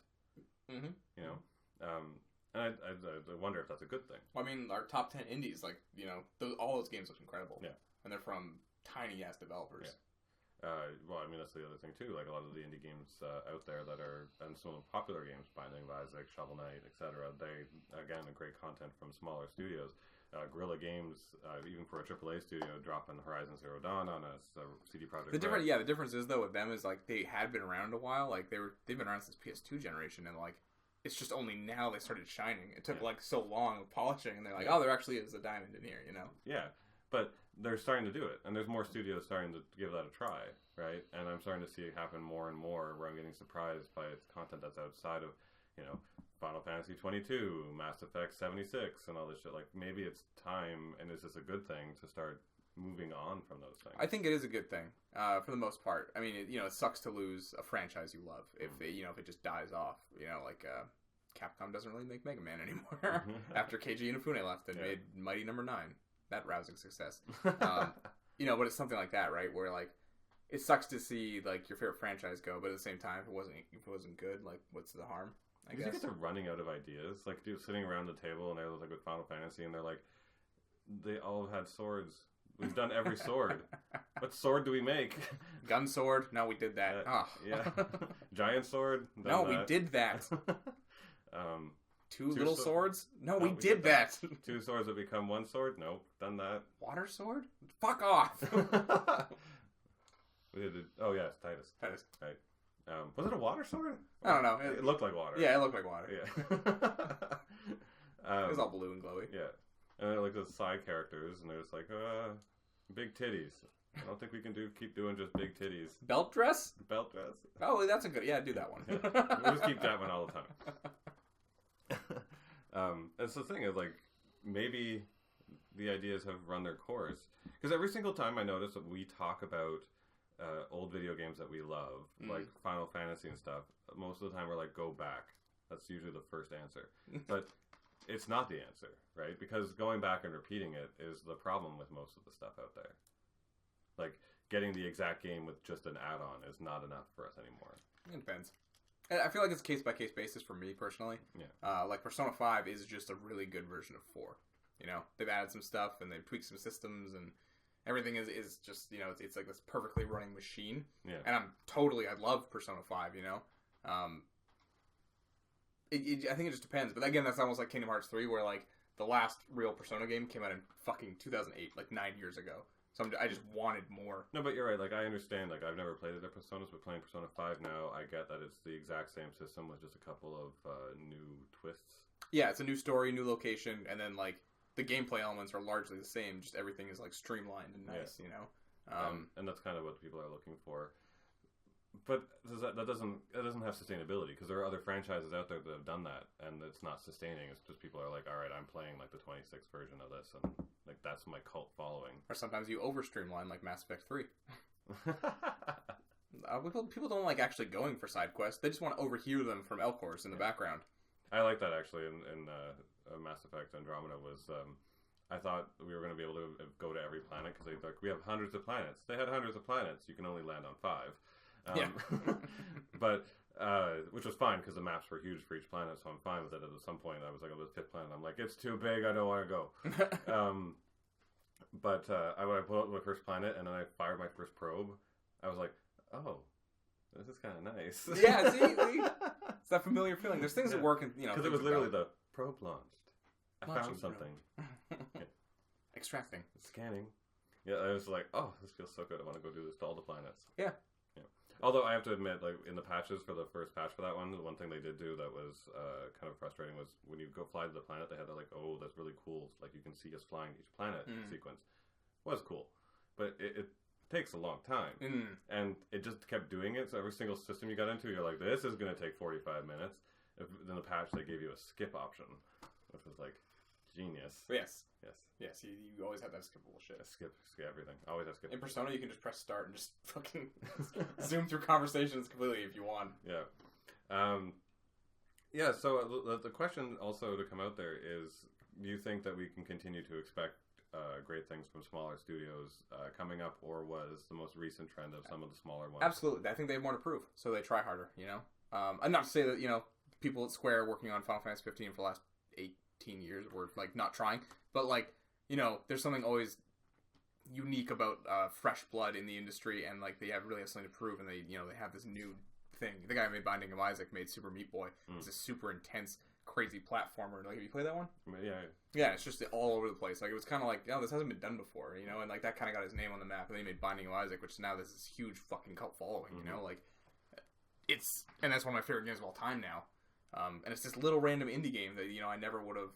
Mm-hmm. You know? And I wonder if that's a good thing. Well, I mean, our top 10 indies, like, you know, all those games look incredible. Yeah. And they're from tiny-ass developers. Yeah. Well, I mean, that's the other thing, too. Like, a lot of the indie games out there that are, and some of the popular games, Binding of Isaac, Shovel Knight, etc., they, again, are great content from smaller studios. Guerrilla Games, even for a AAA studio, dropping Horizon Zero Dawn on us, CD Projekt Red. The difference is, though, with them is, like, they had been around a while. Like, they've been around since PS2 generation, and, like, it's just only now they started shining. It took, like, so long of polishing, and they're like, oh, there actually is a diamond in here, you know? Yeah, but they're starting to do it, and there's more studios starting to give that a try, right? And I'm starting to see it happen more and more, where I'm getting surprised by its content that's outside of, you know, Final Fantasy 22, Mass Effect 76, and all this shit. Like, maybe it's time, and is this a good thing, to start moving on from those things? I think it is a good thing, for the most part. I mean, it sucks to lose a franchise you love if it just dies off. You know, like Capcom doesn't really make Mega Man anymore after Keiji Inafune left and made Mighty Number 9. That rousing success. You know, but it's something like that, right? Where like it sucks to see like your favorite franchise go, but at the same time, if it wasn't good, like what's the harm? I guess. You think they're running out of ideas? Like, dude, sitting around the table and they're like with Final Fantasy, and they're like, they all have had swords. We've done every sword. What sword do we make? Gun sword? No, we did that. Yeah. Giant sword? No, we did that. Two little swords? No, we did that. Two swords that become one sword? Nope, done that. Water sword? Fuck off. We did it. Oh, yeah, it's Titus. Right. Was it a water sword? I don't know. It looked like water. Yeah, it looked like water. Yeah. It was all blue and glowy. Yeah. And they're like the side characters, and they're just like, big titties. I don't think we can keep doing just big titties. Belt dress? Belt dress. Oh, that's a good... Yeah, do that one. Yeah. We'll just keep that one all the time. That's the thing, is like, maybe the ideas have run their course. Because every single time I notice that we talk about old video games that we love, like Final Fantasy and stuff, most of the time we're like, go back. That's usually the first answer. But it's not the answer, right? Because going back and repeating it is the problem with most of the stuff out there. Like, getting the exact game with just an add-on is not enough for us anymore. It depends. I feel like it's a case-by-case basis for me, personally. Yeah. Like, Persona 5 is just a really good version of 4. You know? They've added some stuff, and they've tweaked some systems, and everything is just, you know, it's like this perfectly running machine. Yeah. And I love Persona 5, you know? I think it just depends. But again, that's almost like Kingdom Hearts 3, where, like, the last real Persona game came out in fucking 2008, like 9 years ago. So I just wanted more. No, but you're right. Like, I understand. Like, I've never played other Personas, but playing Persona 5 now, I get that it's the exact same system with just a couple of new twists. Yeah, it's a new story, new location, and then, like, the gameplay elements are largely the same. Just everything is, like, streamlined and nice, you know? And that's kind of what people are looking for. But that doesn't have sustainability, because there are other franchises out there that have done that, and it's not sustaining. It's just people are like, all right, I'm playing like the 26th version of this, and like that's my cult following. Or sometimes you over streamline, like Mass Effect 3. People don't like actually going for side quests. They just want to overhear them from Elcors in the background. I like that actually in Mass Effect Andromeda was. I thought we were going to be able to go to every planet, because they like, we have hundreds of planets. They had hundreds of planets. You can only land on 5. But which was fine, because the maps were huge for each planet, so I'm fine with it. At some point, I was like, on the 5th planet, I'm like, it's too big, I don't want to go. But I pulled out my first planet, and then I fired my first probe. I was like, oh, this is kind of nice. Yeah, see? It's that familiar feeling. There's things that work, you know. Because it was literally the probe launched. I found something. Extracting. Scanning. Yeah, I was like, oh, this feels so good. I want to go do this to all the planets. Yeah. Although I have to admit, like in the patches for the first patch for that one, the one thing they did do that was kind of frustrating was when you go fly to the planet, they had that like, oh, that's really cool. Like you can see us flying to each planet sequence. Was cool, but it takes a long time, and it just kept doing it. So every single system you got into, you're like, this is going to take 45 minutes. Then the patch they gave you a skip option, which was like, genius. Yes. Yes. Yes, you always have that skippable shit. Skip everything. Always have skip. In Persona, you can just press start and just fucking zoom through conversations completely if you want. Yeah. Yeah, so the question also to come out there is, do you think that we can continue to expect great things from smaller studios coming up, or was the most recent trend of some of the smaller ones? Absolutely. I think they have more to prove, so they try harder, you know? And not to say that, you know, people at Square working on Final Fantasy 15 for the last 18 years were, like, not trying, but, like, you know, there's something always unique about fresh blood in the industry, and, like, they really have something to prove, and they, you know, they have this new thing. The guy who made Binding of Isaac made Super Meat Boy. It's a super intense, crazy platformer. Like, have you played that one? Yeah, it's just all over the place. Like, it was kind of like, oh, this hasn't been done before, you know? And, like, that kind of got his name on the map. And then he made Binding of Isaac, which now there's this huge fucking cult following, you know? Like, and that's one of my favorite games of all time now. And it's this little random indie game that, you know, I never would have,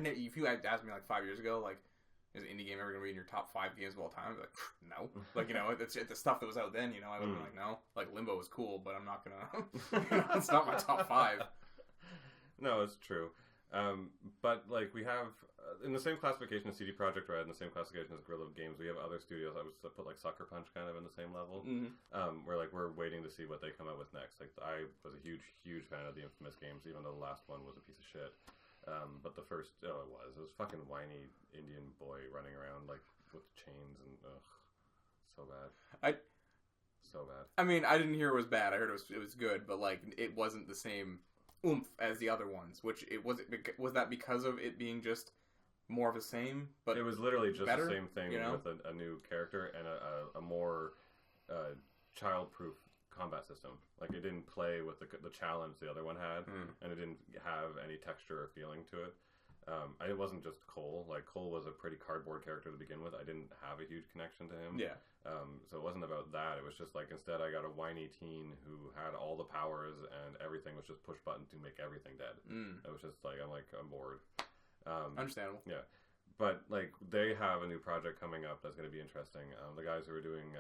if you had asked me, like, 5 years ago, like, is an indie game ever going to be in your top 5 games of all time? I'd be like, no. Like, you know, it's the stuff that was out then, you know, I would have been like, no. Like, Limbo was cool, but I'm not going to, you know, it's not my top 5. No, it's true. But, like, we have, in the same classification as CD Projekt Red, in the same classification as Guerrilla Games, we have other studios. I would put, like, Sucker Punch kind of in the same level. Where, like, we're waiting to see what they come out with next. Like, I was a huge, huge fan of the Infamous games, even though the last one was a piece of shit. But the first, it was fucking whiny Indian boy running around, like, with chains and, so bad. So bad. I mean, I didn't hear it was bad. I heard it was good, but, like, it wasn't the same oomph as the other ones, which was that because of it being just more of the same, but it was literally just better, the same thing, you know? With a new character and a more child-proof combat system. Like, it didn't play with the challenge the other one had, and it didn't have any texture or feeling to it. It wasn't just Cole. Like, Cole was a pretty cardboard character to begin with. I didn't have a huge connection to him. Yeah. So it wasn't about that. It was just like, instead I got a whiny teen who had all the powers and everything was just push button to make everything dead. It was just like, I'm bored. Understandable. Yeah. But, like, they have a new project coming up that's going to be interesting. The guys who are doing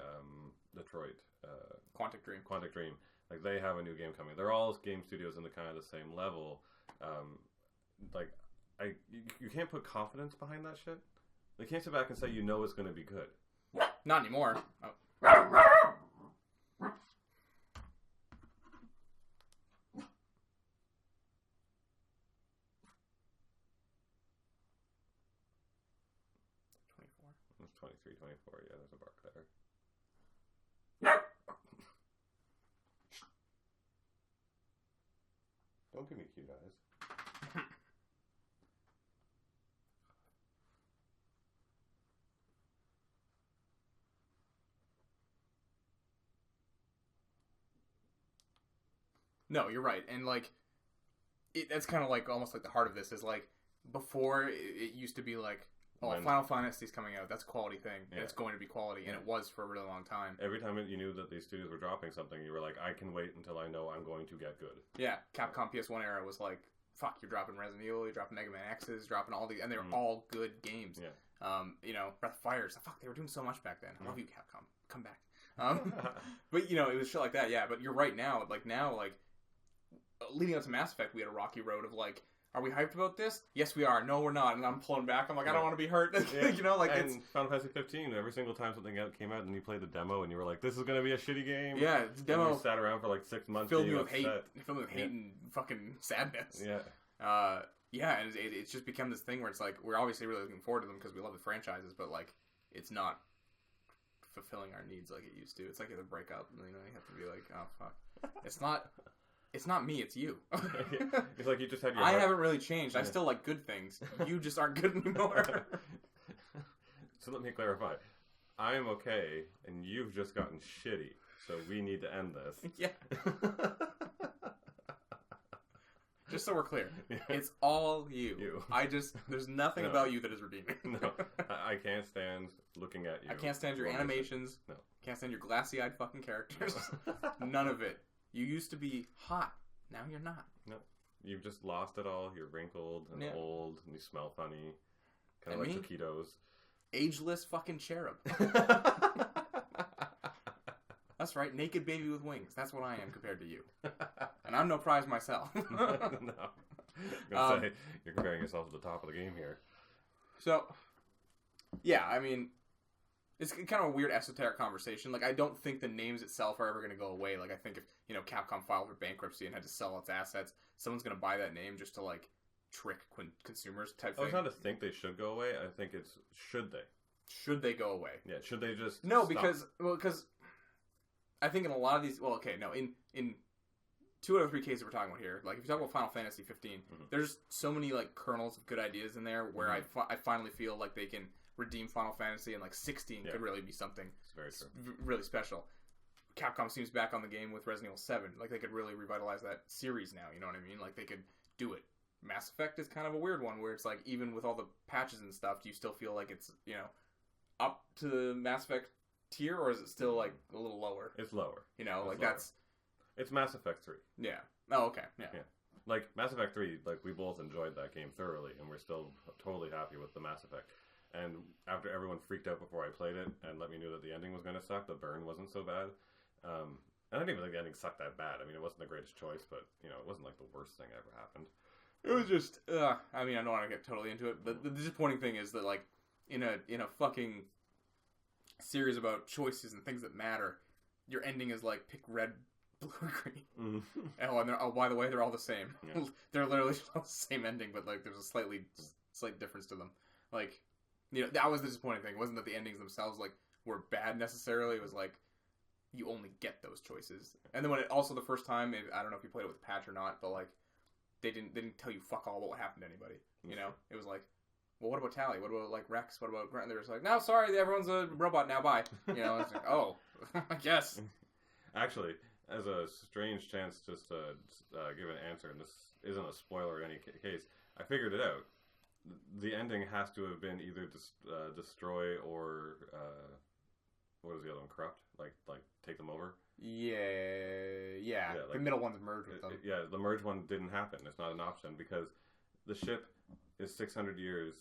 Detroit. Quantic Dream. Like, they have a new game coming. They're all game studios in the kind of the same level. Like, you can't put confidence behind that shit. You can't sit back and say you know it's going to be good. Not anymore. Oh. 23, 24, yeah, there's a bark there. Don't give me cute eyes. No, you're right. And, like, that's kind of, like, almost like the heart of this is, like, before it used to be, like, Final Fantasy's coming out. That's a quality thing. Yeah. And it's going to be quality. And it was for a really long time. Every time you knew that these studios were dropping something, you were like, I can wait until I know I'm going to get good. Yeah. Capcom PS1 era was like, fuck, you're dropping Resident Evil, you're dropping Mega Man X's, dropping all these, and they were all good games. Yeah. You know, Breath of Fire, fuck, they were doing so much back then. I love you, Capcom. Come back. But, you know, it was shit like that, yeah. But you're right now. Like, leading up to Mass Effect, we had a rocky road of, like, are we hyped about this? Yes, we are. No, we're not. And I'm pulling back. I'm like, I don't want to be hurt. You know, like, and it's Final Fantasy 15. Every single time something came out, and you played the demo, and you were like, "This is going to be a shitty game." Yeah, the demo. And you sat around for like 6 months, filled me with hate. Filled me with hate and fucking sadness. Yeah. Yeah, and it's just become this thing where it's like we're obviously really looking forward to them because we love the franchises, but like, it's not fulfilling our needs like it used to. It's like you have to break up. You know, you have to be like, oh fuck, It's not me, it's you. It's like you just had your I haven't really changed. I still like good things. You just aren't good anymore. So let me clarify. I am okay, and you've just gotten shitty. So we need to end this. Yeah. Just so we're clear. Yeah. It's all you. There's nothing about you that is redeeming. No. I can't stand looking at you. I can't stand your animations. No. Can't stand your glassy-eyed fucking characters. None of it. You used to be hot. Now you're not. No. You've just lost it all. You're wrinkled and old, and you smell funny. Kind of like taquitos. Ageless fucking cherub. That's right. Naked baby with wings. That's what I am compared to you. And I'm no prize myself. No. I'm going to say, you're comparing yourself to the top of the game here. So, yeah, I mean, it's kind of a weird esoteric conversation. Like, I don't think the names itself are ever going to go away. Like, I think if, Capcom filed for bankruptcy and had to sell its assets, someone's going to buy that name just to, like, trick consumers type thing. I was not to think they should go away. I think it's should they. Should they go away? Yeah, should they just No, stop? because I think in a lot of these... Well, okay, no, in 2 out of 3 cases we're talking about here, like, if you talk about Final Fantasy 15, there's so many, like, kernels of good ideas in there where I finally feel like they can redeem Final Fantasy, and, like, 16 could really be something really special. Capcom seems back on the game with Resident Evil 7. Like, they could really revitalize that series now, you know what I mean? Like, they could do it. Mass Effect is kind of a weird one, where it's like, even with all the patches and stuff, do you still feel like it's, up to the Mass Effect tier, or is it still, like, a little lower? It's lower. Like, lower. that's... It's Mass Effect 3. Yeah. Oh, okay. Yeah. Like, Mass Effect 3, like, we both enjoyed that game thoroughly, and we're still totally happy with the Mass Effect. And after everyone freaked out before I played it and let me know that the ending was going to suck, the burn wasn't so bad. And I didn't even think the ending sucked that bad. I mean, it wasn't the greatest choice, but, it wasn't, like, the worst thing that ever happened. It was just, I mean, I don't want to get totally into it, but the disappointing thing is that, like, in a fucking series about choices and things that matter, your ending is like, pick red, blue, or green. And by the way, they're all the same. Yeah. They're literally all the same ending, but, like, there's a slight difference to them. Like, that was the disappointing thing. It wasn't that the endings themselves, like, were bad necessarily. It was like, you only get those choices. And then when also the first time, I don't know if you played it with patch or not, but, like, they didn't tell you fuck all about what happened to anybody. It was like, well, what about Tally? What about, like, Rex? What about Grant? And they were just like, no, sorry, everyone's a robot now, bye. It's like, oh, I guess. Actually, as a strange chance just to give an answer, and this isn't a spoiler in any case, I figured it out. The ending has to have been either destroy or what is the other one? Corrupt? Like take them over? Yeah. Like, the middle one's merged with them. The merge one didn't happen. It's not an option because the ship is 600 years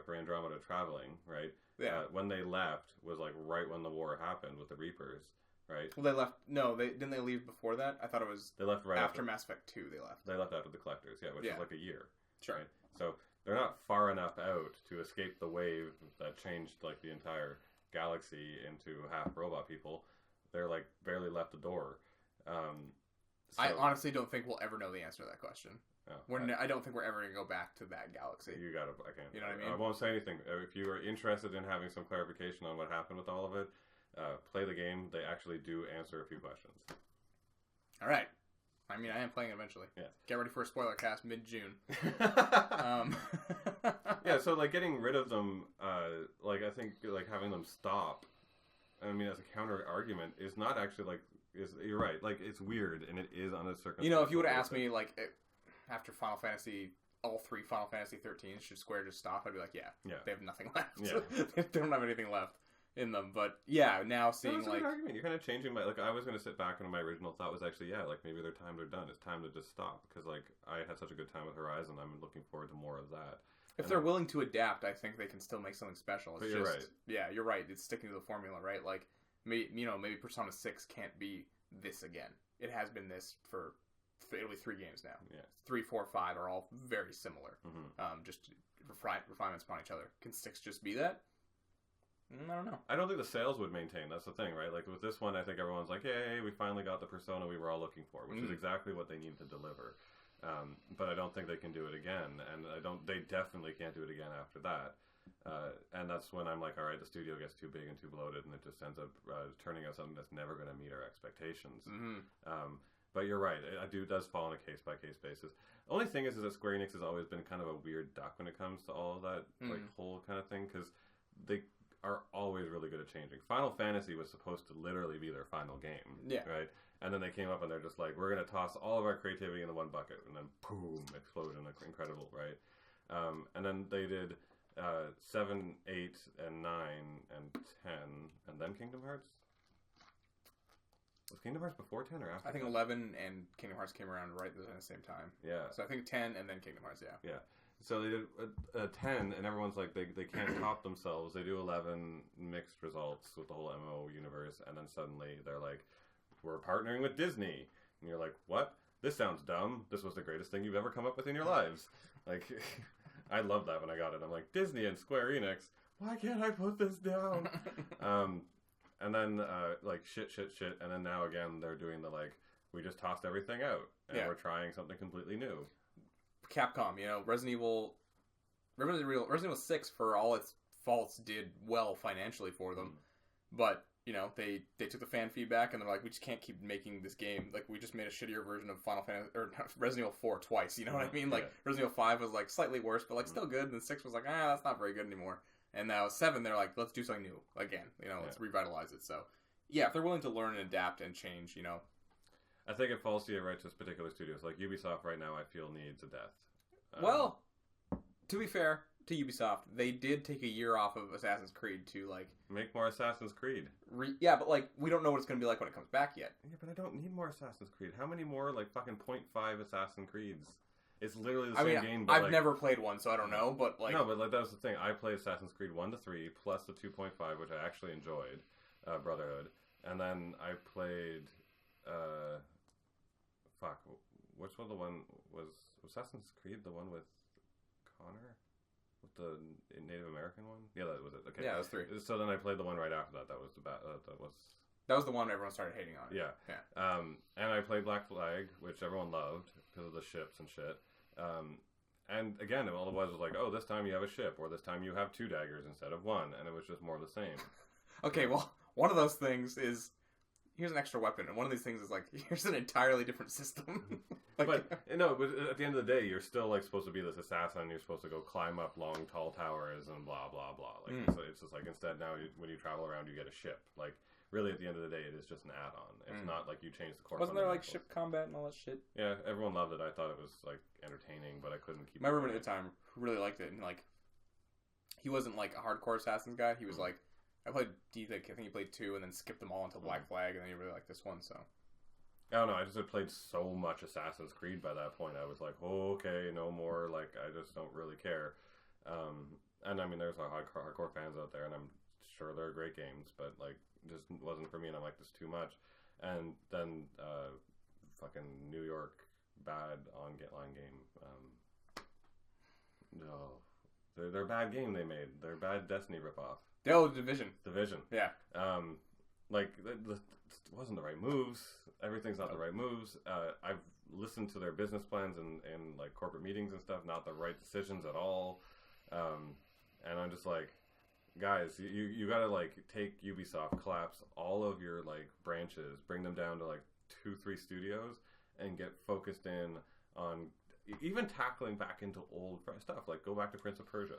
for Andromeda traveling, right? Yeah. When they left was like right when the war happened with the Reapers, right? Well, they left. No, didn't they leave before that? I thought it was. They left right after Mass Effect 2. They left. They left after the Collectors, which is like a year. Sure. Right? So they're not far enough out to escape the wave that changed like the entire galaxy into half robot people. They're like barely left the door. I honestly don't think we'll ever know the answer to that question. Oh, I don't think we're ever going to go back to that galaxy. I can't. You know what I mean? I won't say anything. If you are interested in having some clarification on what happened with all of it, play the game. They actually do answer a few questions. All right. I mean, I am playing it eventually. Yes. Get ready for a spoiler cast mid-June. Yeah, so, like, getting rid of them, like, I think, like, having them stop, I mean, as a counter-argument, is not actually, like, you're right. Like, it's weird, and it is on a circumstance. If you would have asked me, like, after Final Fantasy, all 3 Final Fantasy 13s, should Square just stop? I'd be like, yeah. They have nothing left. Yeah. They don't have anything left in them. But, yeah, now seeing, like... argument. You're kind of changing my... Like, I was going to sit back, and my original thought was actually, like, maybe their times are done. It's time to just stop. Because, like, I had such a good time with Horizon. I'm looking forward to more of that. If they're willing to adapt, I think they can still make something special. It's you're right. Yeah, you're right. It's sticking to the formula, right? Like, maybe Persona 6 can't be this again. It has been this for... It'll be 3 games now. Yeah. 3, 4, 5 are all very similar. Mm-hmm. Just refinements upon each other. Can 6 just be that? I don't know. I don't think the sales would maintain. That's the thing, right? Like with this one, I think everyone's like, "Hey, we finally got the Persona we were all looking for," which is exactly what they need to deliver. But I don't think they can do it again, and They definitely can't do it again after that. And that's when I'm like, all right, the studio gets too big and too bloated, and it just ends up turning out something that's never going to meet our expectations. Mm-hmm. But you're right. It does fall on a case-by-case basis. The only thing is that Square Enix has always been kind of a weird duck when it comes to all of that like whole kind of thing, because they are always really good at changing. Final Fantasy was supposed to literally be their final game, right? And then they came up and they're just like, we're going to toss all of our creativity into one bucket, and then boom, explosion, incredible, right? And then they did 7, 8, and 9, and 10, and then Kingdom Hearts? Was Kingdom Hearts before 10 or after? I think 11 and Kingdom Hearts came around right at the same time. Yeah. So I think 10 and then Kingdom Hearts, yeah. So they did 10, and everyone's like, they can't top themselves. They do 11 mixed results with the whole MMO universe, and then suddenly they're like, we're partnering with Disney. And you're like, what? This sounds dumb. This was the greatest thing you've ever come up with in your lives. Like, I loved that when I got it. I'm like, Disney and Square Enix, why can't I put this down? And then, like, shit. And then now, again, they're doing the, like, we just tossed everything out. And we're trying something completely new. Capcom, Resident Evil 6, for all its faults, did well financially for them. But, they took the fan feedback and they're like, we just can't keep making this game. Like, we just made a shittier version of Final Fantasy, or Resident Evil 4 twice, you know what I mean? Like, Resident Evil 5 was, like, slightly worse, but, like, still good. And then 6 was like, that's not very good anymore. And now 7, they're like, let's do something new again. Let's revitalize it. So, yeah, if they're willing to learn and adapt and change, I think it falls to you right to particular studios. Like, Ubisoft right now, I feel, needs a death. Well, to be fair to Ubisoft, they did take a year off of Assassin's Creed to, like... Make more Assassin's Creed. Yeah, but, like, we don't know what it's going to be like when it comes back yet. Yeah, but I don't need more Assassin's Creed. How many more, like, fucking 0.5 Assassin's Creeds? It's literally the same game, but I've never played one, so I don't know, but, like... No, but, like, that was the thing. I played Assassin's Creed 1 to 3, plus the 2.5, which I actually enjoyed, Brotherhood. And then I played, which one the one was Assassin's Creed, the one with Connor? With the Native American one? Yeah, that was it. Okay. Yeah, that was 3. So then I played the one right after that. That was that was the one everyone started hating on. Yeah. And I played Black Flag, which everyone loved because of the ships and shit. And again, all it was like, oh, this time you have a ship, or this time you have 2 daggers instead of 1, and it was just more of the same. Okay, well, one of those things is, here's an extra weapon, and one of these things is like, here's an entirely different system. But at the end of the day, you're still like supposed to be this assassin, and you're supposed to go climb up long, tall towers and blah, blah, blah. Like, so it's just like, instead now, when you travel around, you get a ship. Like, really, at the end of the day, it is just an add-on. It's not like you change the core. Wasn't there like ship combat and all that shit? Yeah, everyone loved it. I thought it was like entertaining, but I couldn't keep. My roommate at the time really liked it, and like, he wasn't like a hardcore Assassin's guy. He was like, I played I think he played 2 and then skipped them all until Black Flag, and then he really liked this one. So I don't know. I just had played so much Assassin's Creed by that point. I was like, oh, okay, no more. Like, I just don't really care. And I mean, there's a hardcore fans out there, and I'm sure they're great games, but like, just wasn't for me. And I'm like, this is too much. And then fucking New York bad online game. No, they're a bad game they made. They're a bad Destiny ripoff. Division. Yeah. Like, it wasn't the right moves. Everything's not the right moves. I've listened to their business plans and like corporate meetings and stuff. Not the right decisions at all. And I'm just like, guys, you gotta like take Ubisoft, collapse all of your like branches, bring them down to like 2-3 studios, and get focused in on even tackling back into old stuff. Like, go back to Prince of Persia.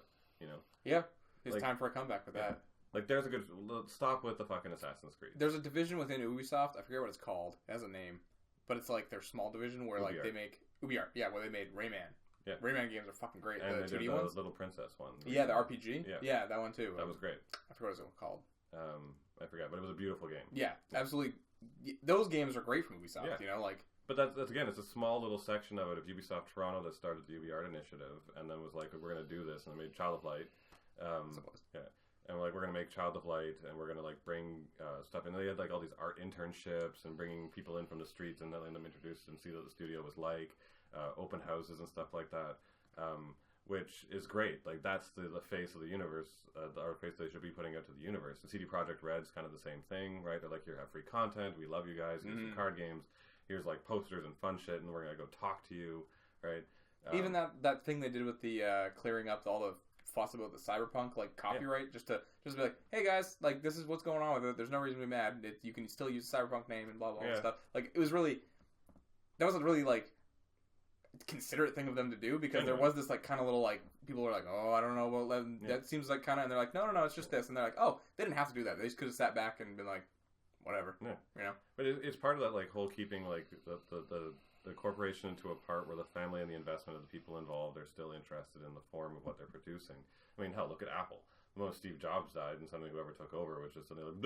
Yeah. It's time for a comeback with that. Like, there's a good... Stop with the fucking Assassin's Creed. There's a division within Ubisoft. I forget what it's called. It has a name. But it's like their small division where, like, they make... Ubisoft. Yeah, where they made Rayman. Yeah. Rayman games are fucking great. And the they 2D did ones. The Little Princess one. Yeah, the RPG. Yeah. Yeah, that one too. That was great. I forgot what it was called. I forgot, but it was a beautiful game. Yeah, absolutely. Those games are great from Ubisoft, like... But that's again, it's a small little section of it of Ubisoft Toronto that started the UbiArt initiative, and then was like, we're going to do this, and they made Child of Light. Yeah. And we're like, we're going to make Child of Light, and we're going to, like, bring stuff in. They had, like, all these art internships and bringing people in from the streets and letting them introduce and see what the studio was like, open houses and stuff like that, which is great. Like, that's the face of the universe, our face they should be putting out to the universe. The CD Projekt Red is kind of the same thing, right? They're like, here, have free content. We love you guys. Here's some card games. Here's, like, posters and fun shit, and we're going to go talk to you, right? Even that thing they did with the clearing up all the fuss about the CyberPunk, like, copyright, just to be like, hey guys, like, this is what's going on with it. There's no reason to be mad. You can still use the CyberPunk name and blah blah blah stuff. Like, it was really, that wasn't really like considerate thing of them to do, because there was this like kind of little like people were like, oh, I don't know, well that seems like kind of, and they're like, no, it's just this, and they're like, oh, they didn't have to do that. They just could have sat back and been like, whatever, But it's part of that like whole keeping like the corporation into a part where the family and the investment of the people involved are still interested in the form of what they're producing. I mean, hell, look at Apple. The moment Steve Jobs died, and suddenly whoever took over was just something like,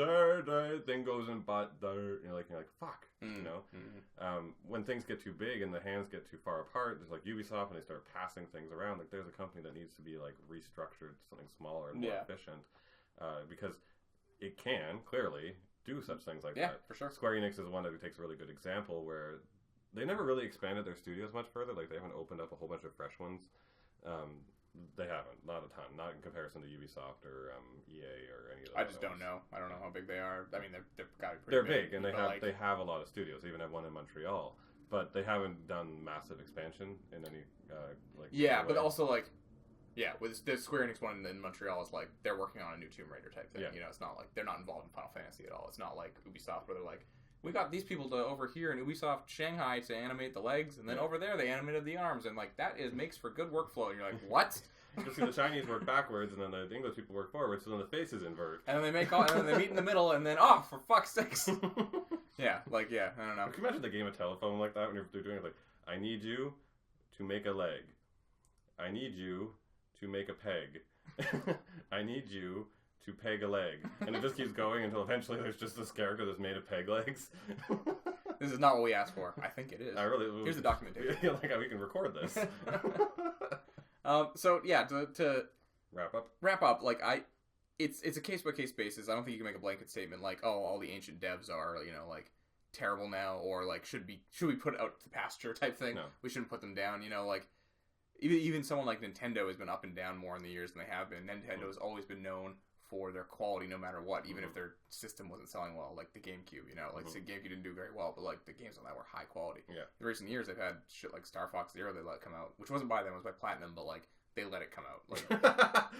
thing goes in butt, you're like, fuck, when things get too big and the hands get too far apart, there's like Ubisoft, and they start passing things around, like, there's a company that needs to be like restructured to something smaller and more efficient, because it can clearly do such things like that. Yeah, for sure. Square Enix is one that takes a really good example where they never really expanded their studios much further. Like, they haven't opened up a whole bunch of fresh ones. They haven't, not a ton, not in comparison to Ubisoft or EA or any of those. I just don't know. I don't know how big they are. I mean, they're gotta be They're pretty big, and they have a lot of studios. They even have one in Montreal, but they haven't done massive expansion in any but also with the Square Enix one in Montreal is like they're working on a new Tomb Raider type thing. Yeah. You know, it's not like they're not involved in Final Fantasy at all. It's not like Ubisoft where they're like, we got these people to over here in Ubisoft Shanghai to animate the legs, and then over there they animated the arms, and like that makes for good workflow. And you're like, what? You see, the Chinese work backwards, and then the English people work forwards, so then the faces invert. And then and then they meet in the middle, and then for fuck's sakes. I don't know. Can you imagine the game of telephone like that when they're doing it like, I need you to make a leg. I need you to make a peg. I need you to peg a leg. And it just keeps going until eventually there's just this character that's made of peg legs. This is not what we asked for. I think it is. Here's the documentation. We can record this. To wrap up, it's a case by case basis. I don't think you can make a blanket statement like, oh, all the ancient devs are, terrible now, or like should we put out to pasture type thing. No. We shouldn't put them down. Even someone like Nintendo has been up and down more in the years than they have been. Nintendo has always been known for their quality no matter what, even if their system wasn't selling well, like the GameCube, the GameCube didn't do very well, but like the games on that were high quality. Yeah. In recent years they've had shit like Star Fox Zero they let come out, which wasn't by them, it was by Platinum, but like they let it come out.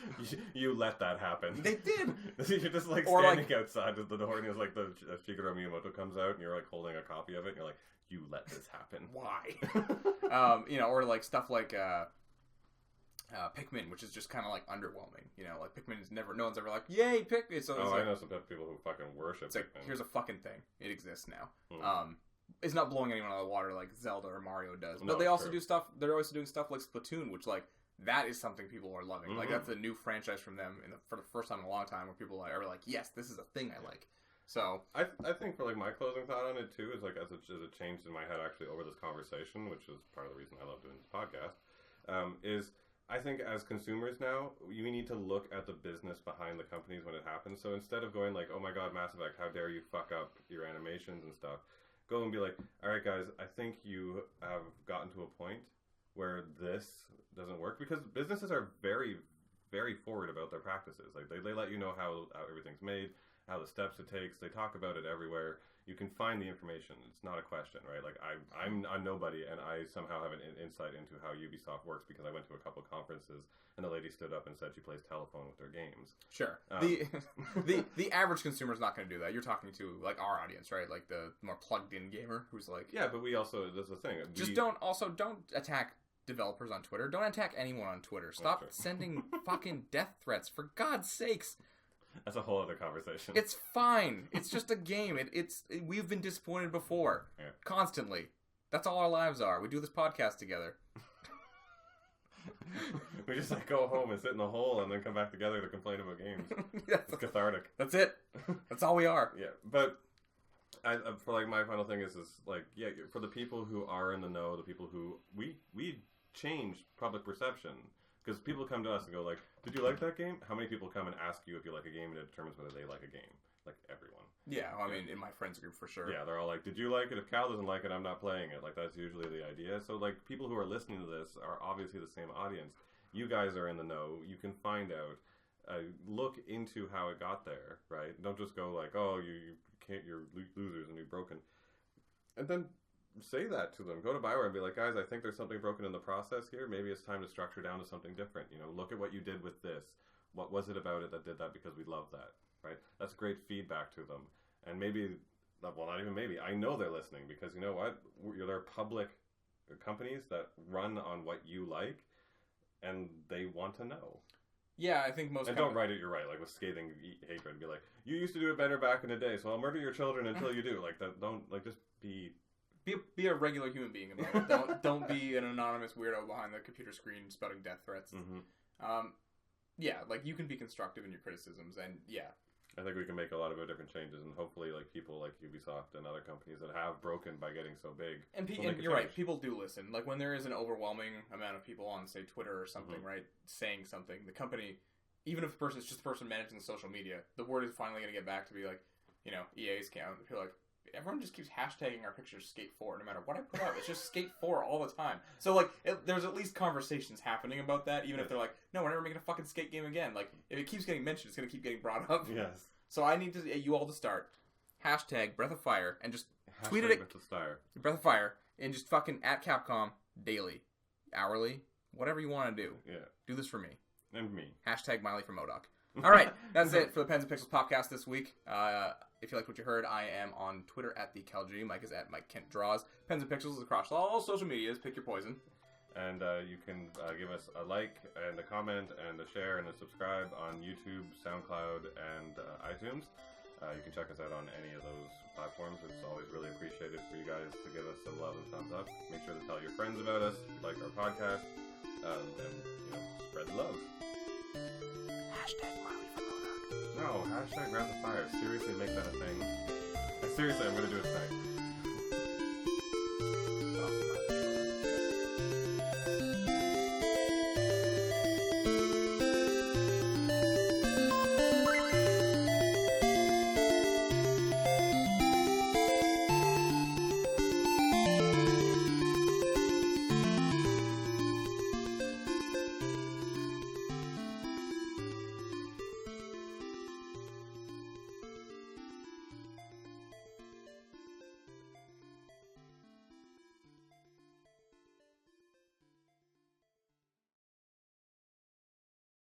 You let that happen. They did. You're just standing outside of the door, and it's like the Shigeru Miyamoto comes out, and you're like holding a copy of it, and you're like, you let this happen. Why? Or like stuff like Pikmin, which is just kind of like underwhelming. Pikmin is no one's ever like, yay, Pikmin. So I know some people who fucking worship Pikmin. Like, here's a fucking thing. It exists now. It's not blowing anyone out of the water like Zelda or Mario does. But they also do stuff. They're also doing stuff like Splatoon, which that is something people are loving. Mm-hmm. Like that's a new franchise from them for the first time in a long time, where people are like, yes, this is a thing I like. So I think for my closing thought on it too is as it changed in my head actually over this conversation, which is part of the reason I love doing this podcast, is I think as consumers now, we need to look at the business behind the companies when it happens. So instead of going like, oh my god, Mass Effect, how dare you fuck up your animations and stuff, go and be like, all right guys, I think you have gotten to a point where this doesn't work, because businesses are very, very forward about their practices. Like they let you know how everything's made, how the steps it takes. They talk about it everywhere. You can find the information. It's not a question, right? Like I'm a nobody, and I somehow have an insight into how Ubisoft works because I went to a couple of conferences, and the lady stood up and said she plays telephone with their games. Sure. The average consumer is not going to do that. You're talking to like our audience, right? Like the more plugged in gamer who's like, yeah, but we also, that's the thing. Don't attack developers on Twitter. Don't attack anyone on Twitter. Stop sending fucking death threats, for God's sakes. That's a whole other conversation. It's fine. It's just a game. We've been disappointed before. Yeah. Constantly. That's all our lives are. We do this podcast together. We just go home and sit in the hole and then come back together to complain about games. It's cathartic. That's it. That's all we are. Yeah, but for my final thing is for the people who are in the know, the people who we change public perception. Because people come to us and go did you like that game? How many people come and ask you if you like a game, and it determines whether they like a game? Like, everyone. Yeah, I mean, in my friends group, for sure. Yeah, they're all like, did you like it? If Cal doesn't like it, I'm not playing it. That's usually the idea. So, people who are listening to this are obviously the same audience. You guys are in the know. You can find out. Look into how it got there, right? Don't just go oh, you can't, you're losers and you're broken. And then say that to them. Go to Bioware and be like, guys, I think there's something broken in the process here. Maybe it's time to structure down to something different. Look at what you did with this. What was it about it that did that? Because we love that, right? That's great feedback to them. And maybe, well, not even maybe, I know they're listening, because you know what? They're public companies that run on what you like, and they want to know. Yeah, I think most. And don't write it. You're right. With scathing hatred, and be like, you used to do it better back in the day, so I'll murder your children until you do. That. Don't just be. Be a regular human being about it. Don't be an anonymous weirdo behind the computer screen spouting death threats. Mm-hmm. You can be constructive in your criticisms, and I think we can make a lot of different changes, and hopefully, people like Ubisoft and other companies that have broken by getting so big. And you're right, people do listen. When there is an overwhelming amount of people on, say, Twitter or something, mm-hmm. right, saying something, the company, even if it's just the person managing the social media, the word is finally going to get back to be EA's count. People everyone just keeps hashtagging our pictures Skate 4 no matter what I put up. It's just Skate 4 all the time. So, like, there's at least conversations happening about that, even if they're like, no, we're never making a fucking skate game again. Like, if it keeps getting mentioned, it's going to keep getting brought up. Yes. So I need you all to start. Hashtag Breath of Fire and just tweet it at Breath of Fire and just fucking at Capcom daily, hourly, whatever you want to do. Yeah. Do this for me. And me. Hashtag MileyforMODOK. All right, that's it for the Pens and Pixels podcast this week. If you liked what you heard, I am on Twitter at @TheCalG. Mike is at Mike Kent Draws. Pens and Pixels is across all social medias. Pick your poison. And you can give us a like and a comment and a share and a subscribe on YouTube, SoundCloud, and iTunes. You can check us out on any of those platforms. It's always really appreciated for you guys to give us some love and thumbs up. Make sure to tell your friends about us if you like our podcast, and spread the love. Hashtag MileyforMODOK. No, hashtag Breath of Fire. Seriously, make that a thing. Seriously, I'm going to do it